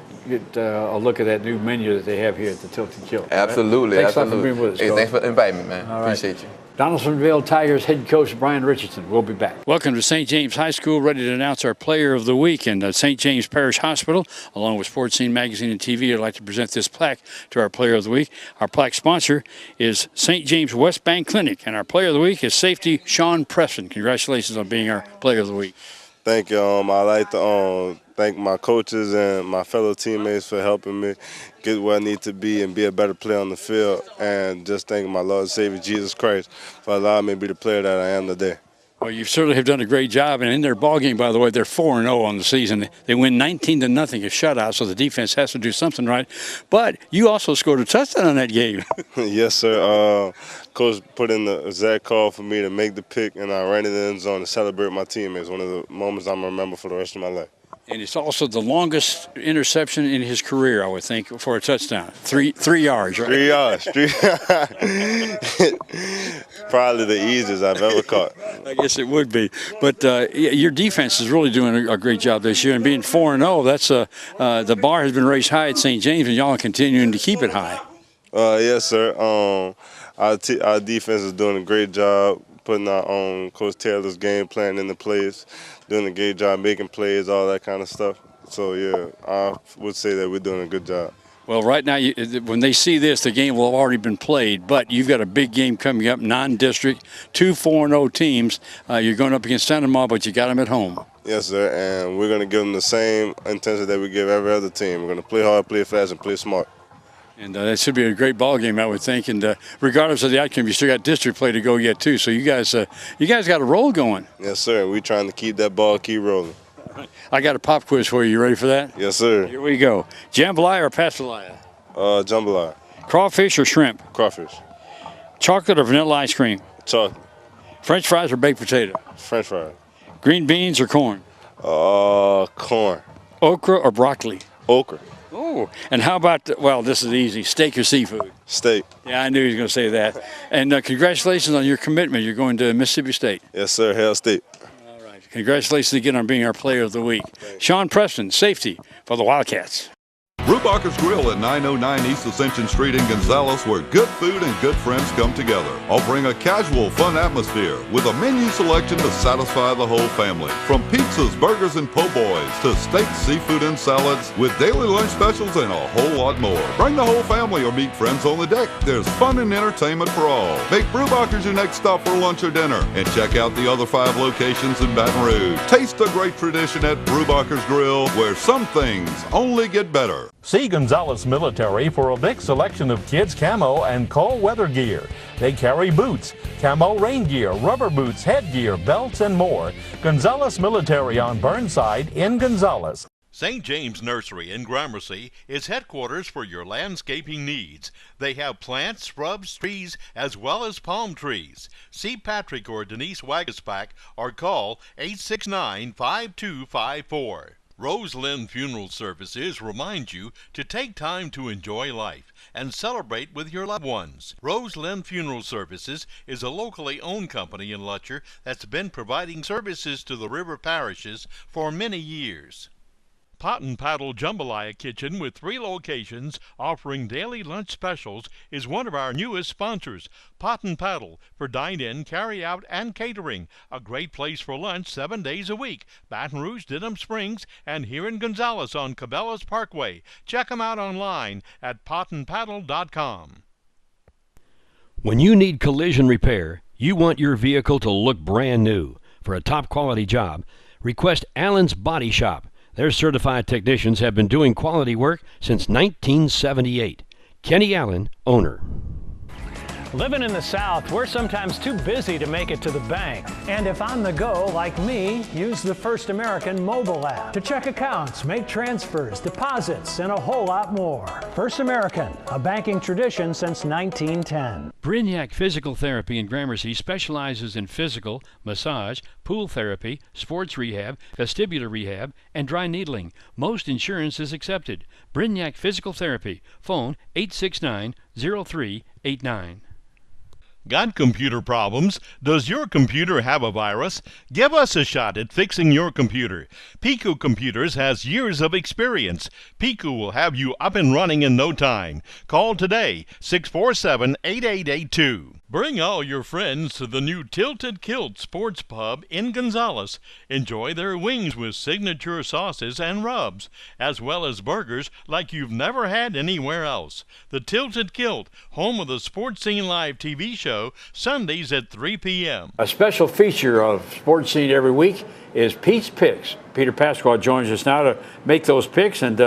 a look at that new menu that they have here at the Tilted Kilt. Absolutely. Right? Thanks a lot for being with us. Hey, thanks for inviting me, man. All right. Appreciate you. Donaldsonville Tigers head coach Brian Richardson. We'll be back. Welcome to St. James High School, ready to announce our Player of the Week. And St. James Parish Hospital, along with Sports Scene Magazine and TV, would like to present this plaque to our Player of the Week. Our plaque sponsor is St. James West Bank Clinic, and our Player of the Week is safety Sean Preston. Congratulations on being our Player of the Week. Thank you. I'd like to thank my coaches and my fellow teammates for helping me get where I need to be and be a better player on the field. And just thank my Lord and Savior Jesus Christ for allowing me to be the player that I am today. Well, you certainly have done a great job. And in their ball game, by the way, they're 4-0 on the season. They win 19-0, a shutout, so the defense has to do something right. But you also scored a touchdown in that game. Yes, sir. Coach put in the exact call for me to make the pick, and I ran in the end zone to celebrate my teammates. One of the moments I'm going to remember for the rest of my life. And it's also the longest interception in his career, I would think, for a touchdown. 3 yards, right? 3 yards. Probably the easiest I've ever caught. I guess it would be. But your defense is really doing a great job this year. And being 4-0, that's the bar has been raised high at St. James, and y'all are continuing to keep it high. Yes, sir. Our defense is doing a great job putting our own Coach Taylor's game plan into place, doing a great job making plays, all that kind of stuff. So, yeah, I would say that we're doing a good job. Well, right now, when they see this, the game will have already been played, but you've got a big game coming up, non-district, 2 4-0 teams. You're going up against Santa Maria, but you got them at home. Yes, sir, and we're going to give them the same intensity that we give every other team. We're going to play hard, play fast, and play smart. And that should be a great ball game, I would think. And regardless of the outcome, you still got district play to go yet, too. So you guys got a roll going. Yes, sir. We're trying to keep that ball, keep rolling. I got a pop quiz for you. You ready for that? Yes, sir. Here we go. Jambalaya or pastelaya? Jambalaya. Crawfish or shrimp? Crawfish. Chocolate or vanilla ice cream? Chocolate. French fries or baked potato? French fries. Green beans or corn? Corn. Okra or broccoli? Okra. Oh, and how about, well, this is easy, steak or seafood? Steak. Yeah, I knew he was going to say that. And congratulations on your commitment. You're going to Mississippi State. Yes, sir, Hail State. All right. Congratulations again on being our Player of the Week. Sean Preston, safety for the Wildcats. Brubacher's Grill at 909 East Ascension Street in Gonzales, where good food and good friends come together. Offering a casual, fun atmosphere with a menu selection to satisfy the whole family. From pizzas, burgers, and po' boys to steaks, seafood, and salads with daily lunch specials and a whole lot more. Bring the whole family or meet friends on the deck. There's fun and entertainment for all. Make Brubacher's your next stop for lunch or dinner. And check out the other 5 locations in Baton Rouge. Taste a great tradition at Brubacher's Grill, where some things only get better. See Gonzales Military for a big selection of kids' camo and cold weather gear. They carry boots, camo rain gear, rubber boots, headgear, belts, and more. Gonzales Military on Burnside in Gonzales. St. James Nursery in Gramercy is headquarters for your landscaping needs. They have plants, shrubs, trees, as well as palm trees. See Patrick or Denise Wagaspack or call 869-5254. Roseland Funeral Services remind you to take time to enjoy life and celebrate with your loved ones. Roseland Funeral Services is a locally owned company in Lutcher that's been providing services to the river parishes for many years. Pot and Paddle Jambalaya Kitchen with 3 locations offering daily lunch specials is one of our newest sponsors. Pot and Paddle for dine-in, carry-out, and catering. A great place for lunch 7 days a week. Baton Rouge, Denham Springs, and here in Gonzales on Cabela's Parkway. Check them out online at potandpaddle.com. When you need collision repair, you want your vehicle to look brand new. For a top-quality job, Request Allen's Body Shop. Their certified technicians have been doing quality work since 1978. Kenny Allen, owner. Living in the South, we're sometimes too busy to make it to the bank. And if on the go, like me, use the First American mobile app to check accounts, make transfers, deposits, and a whole lot more. First American, a banking tradition since 1910. Brignac Physical Therapy in Gramercy specializes in physical, massage, pool therapy, sports rehab, vestibular rehab, and dry needling. Most insurance is accepted. Brignac Physical Therapy. Phone 869-0389. Got computer problems? Does your computer have a virus? Give us a shot at fixing your computer. Pico Computers has years of experience. Pico will have you up and running in no time. Call today, 647-8882. Bring all your friends to the new Tilted Kilt Sports Pub in Gonzales. Enjoy their wings with signature sauces and rubs, as well as burgers like you've never had anywhere else. The Tilted Kilt, home of the Sports Scene Live TV show, Sundays at 3 p.m. A special feature of Sports Scene every week is Pete's Picks. Peter Pasquale joins us now to make those picks, and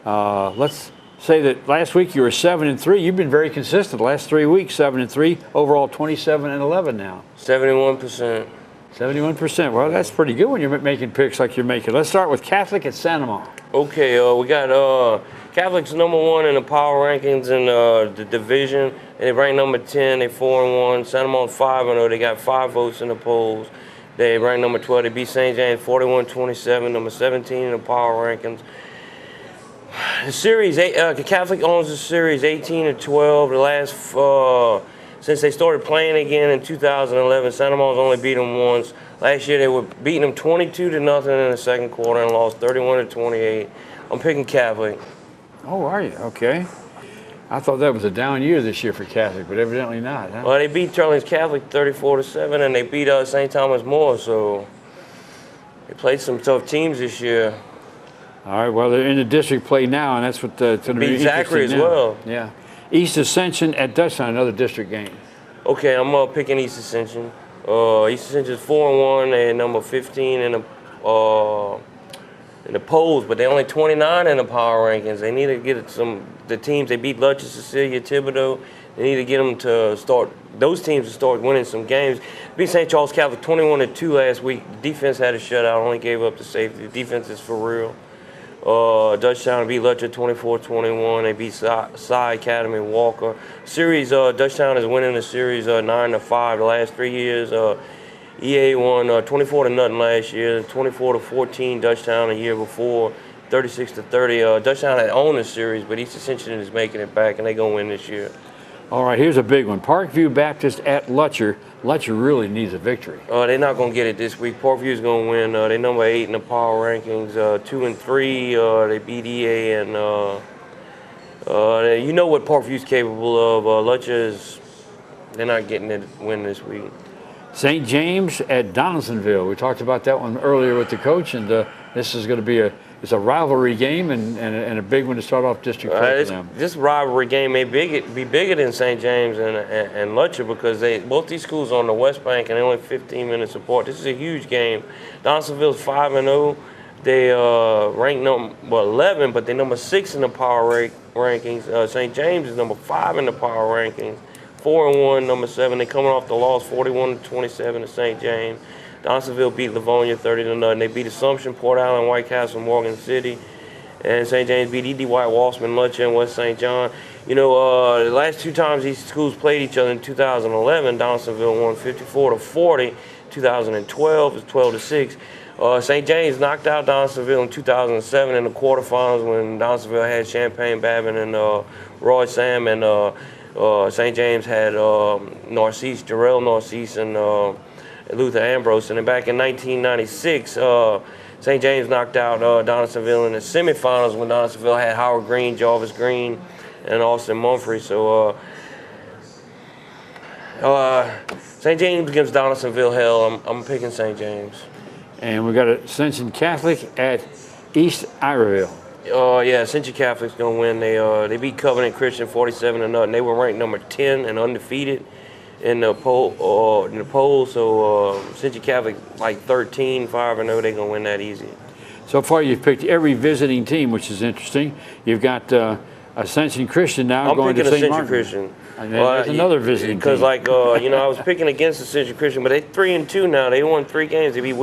let's say that last week you were 7-3. You've been very consistent. The last 3 weeks, 7-3. Overall, 27-11 now. 71%. 71%. Well, that's pretty good when you're making picks like you're making. Let's start with Catholic at Sanoma. Okay, we got Catholic's #1 in the power rankings in the division. They ranked number 10. They 4-1. Sanoma 5-0. They got 5 votes in the polls. They ranked number 12. They beat St. James 41-27. Number 17 in the power rankings. The series, Catholic owns the series 18-12. The last since they started playing again in 2011, Santa Monica only beat them once. Last year they were beating them 22-0 in the second quarter and lost 31-28. I'm picking Catholic. Oh, are you? Okay. I thought that was a down year this year for Catholic, but evidently not. Huh? Well, they beat Charlie's Catholic 34-7, and they beat St. Thomas More, so they played some tough teams this year. All right, well, they're in the district play now, and that's what it's going to be Zachary as now. well. Yeah. East Ascension at Dutchtown, another district game. Okay, I'm picking East Ascension. East Ascension is 4-1. They're number 15 in the polls, but they're only 29 in the power rankings. They need to get the teams. They beat Lutcher, Cecilia, Thibodeau. They need to get them to start. Those teams to start winning some games. Beat St. Charles Catholic 21-2 last week. The defense had a shutout. Only gave up the safety. The defense is for real. Dutchtown beat Lutcher 24-21. They beat Cy Academy Walker. Series, Dutchtown is winning the series 9-5 the last 3 years. EA won 24-0 last year, 24-14 Dutchtown a year before, 36-30. Dutchtown had owned the series, but East Ascension is making it back, and they're going to win this year. All right, here's a big one. Parkview Baptist at Lutcher. Lutcher really needs a victory. They're not going to get it this week. Parkview is going to win. They're number 8 in the power rankings, 2-3. They beat EA, and you know what Parkview's capable of. Lutcher they're not getting it win this week. St. James at Donaldsonville. We talked about that one earlier with the coach, and this is going to be a rivalry game and a big one to start off district play for them. This rivalry game may be bigger than St. James and Lutcher because both these schools are on the West Bank and they're only 15 minutes apart. This is a huge game. Donaldsonville's 5-0. They ranked number 11, but they're number 6 in the power rankings. St. James is number 5 in the power rankings. 4-1, number 7. They're coming off the loss 41-27 to St. James. Donaldsonville beat Livonia 30-0. They beat Assumption, Port Allen, White Castle, Morgan City. And St. James beat E.D. White, Walsman, Lutcher, and West St. John. You know, the last 2 times these schools played each other in 2011, Donaldsonville won 54-40. 2012 is 12-6. St. James knocked out Donaldsonville in 2007 in the quarterfinals when Donaldsonville had Champagne Babin and Roy Sam, and St. James had Narcisse, Jarrell Narcisse, and Luther Ambrose. And then back in 1996, St. James knocked out Donaldsonville in the semifinals when Donaldsonville had Howard Green, Jarvis Green, and Austin Mumphrey. So St. James against Donaldsonville, hell, I'm picking St. James. And we got Ascension Catholic at East Iberville. Yeah, Ascension Catholic's gonna win. They beat Covenant Christian 47-0. They were ranked number 10 and undefeated. in the poll. So Century Catholic like 13-5-0. They're gonna win that easy. So far, you've picked every visiting team, which is interesting. You've got Ascension Christian now going to St. Ascension Martin. Christian. And then there's another visiting team. Because like I was picking against Ascension Christian, but they're 3-2 now. They won 3 games. They beat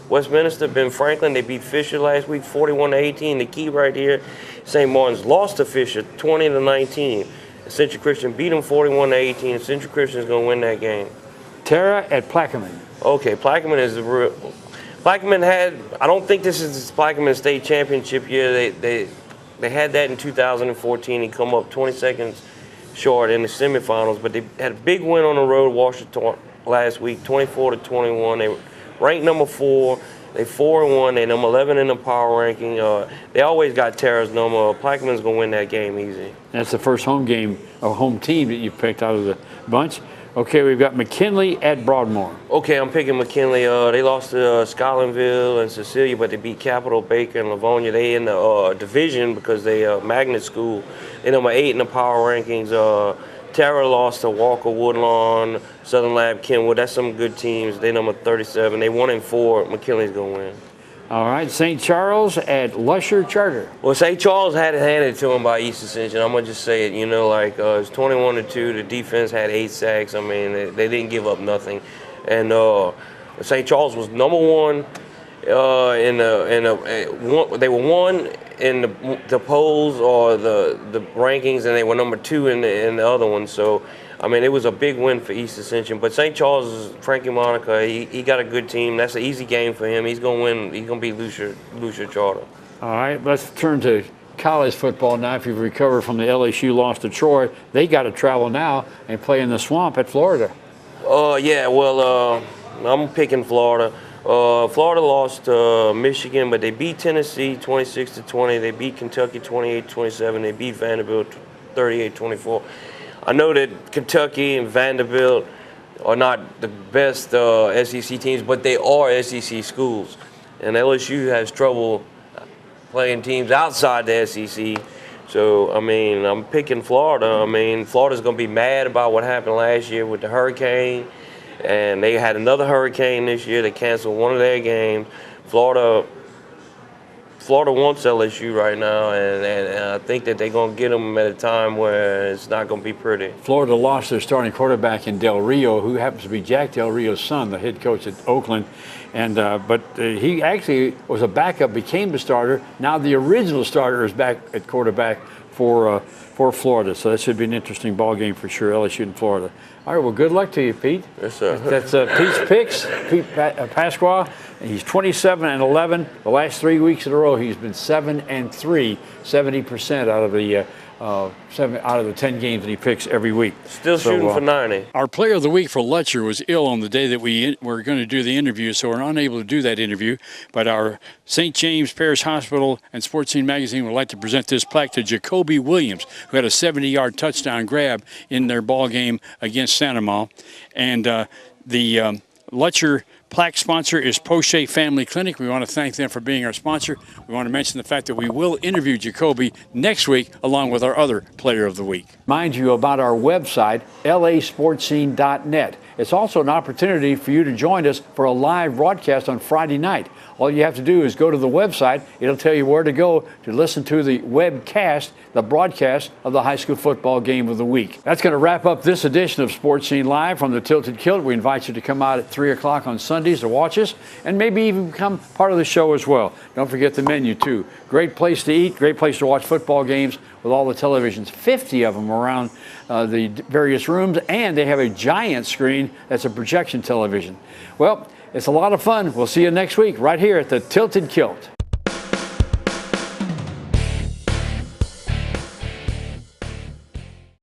Westminster, Ben Franklin. They beat Fisher last week, 41-18. The key right here, St. Martin's lost to Fisher, 20-19. Ascension Christian beat them 41-18. Ascension Christian is gonna win that game. Tara at Plaquemine. Okay, Plaquemine is the real. Plaquemine had. I don't think this is the Plaquemine State Championship year. They had that in 2014 and come up 20 seconds short in the semifinals, but they had a big win on the road, Washington, last week, 24-21. They were ranked number 4. They 4-1. They number 11 in the power ranking. They always got Tara's number. Plaquemine's gonna win that game easy. That's the first home game, or home team that you've picked out of the bunch. Okay, we've got McKinley at Broadmoor. Okay, I'm picking McKinley. They lost to Scotlandville and Cecilia, but they beat Capital, Baker, and Livonia. They in the division because they magnet school. They number 8 in the power rankings. Tara lost to Walker, Woodlawn, Southern Lab, Kenwood. That's some good teams. They number 37. They 1-4. McKinley's gonna win. All right, St. Charles at Lusher Charter. Well, St. Charles had it handed to him by East Ascension. I'm going to just say it, it's 21-2. The defense had 8 sacks. I mean, they didn't give up nothing. And St. Charles was number 1 they were 1 in the polls or the rankings, and they were number 2 in the other one. So, I mean, it was a big win for East Ascension. But St. Charles is Frankie Monica. He got a good team. That's an easy game for him. He's going to win. He's going to beat Lucia Charter. All right, let's turn to college football now. If you've recovered from the LSU loss to Troy, they got to travel now and play in the Swamp at Florida. I'm picking Florida. Florida lost to Michigan, but they beat Tennessee 26-20. They beat Kentucky 28-27. They beat Vanderbilt 38-24. I know that Kentucky and Vanderbilt are not the best SEC teams, but they are SEC schools. And LSU has trouble playing teams outside the SEC. So, I mean, I'm picking Florida. I mean, Florida's going to be mad about what happened last year with the hurricane. And they had another hurricane this year. They canceled one of their games. Florida wants LSU right now, and I think that they're going to get them at a time where it's not going to be pretty. Florida lost their starting quarterback in Del Rio, who happens to be Jack Del Rio's son, the head coach at Oakland. And but he actually was a backup, became the starter. Now the original starter is back at quarterback for Florida. So that should be an interesting ball game for sure, LSU and Florida. All right, well, good luck to you, Pete. Yes, sir. That's Pete's picks. Pete Pasqua. He's 27-11. The last 3 weeks in a row, he's been 7-3, 70% out of the 7 out of the 10 games that he picks every week. Still shooting for 90. Our player of the week for Letcher was ill on the day that we were going to do the interview, so we're unable to do that interview. But our St. James Parish Hospital and Sports Scene Magazine would like to present this plaque to Jacoby Williams, who had a 70-yard touchdown grab in their ball game against Santa Ma. And the Letcher plaque sponsor is Poche Family Clinic. We want to thank them for being our sponsor. We want to mention the fact that we will interview Jacoby next week along with our other player of the week. Mind you about our website, lasportscene.net. It's also an opportunity for you to join us for a live broadcast on Friday night. All you have to do is go to the website. It'll tell you where to go to listen to the webcast, the broadcast of the high school football game of the week. That's going to wrap up this edition of Sports Scene Live from the Tilted Kilt. We invite you to come out at 3 o'clock on Sundays to watch us and maybe even become part of the show as well. Don't forget the menu, too. Great place to eat, great place to watch football games with all the televisions, 50 of them around the various rooms, and they have a giant screen that's a projection television. Well, it's a lot of fun. We'll see you next week right here at the Tilted Kilt.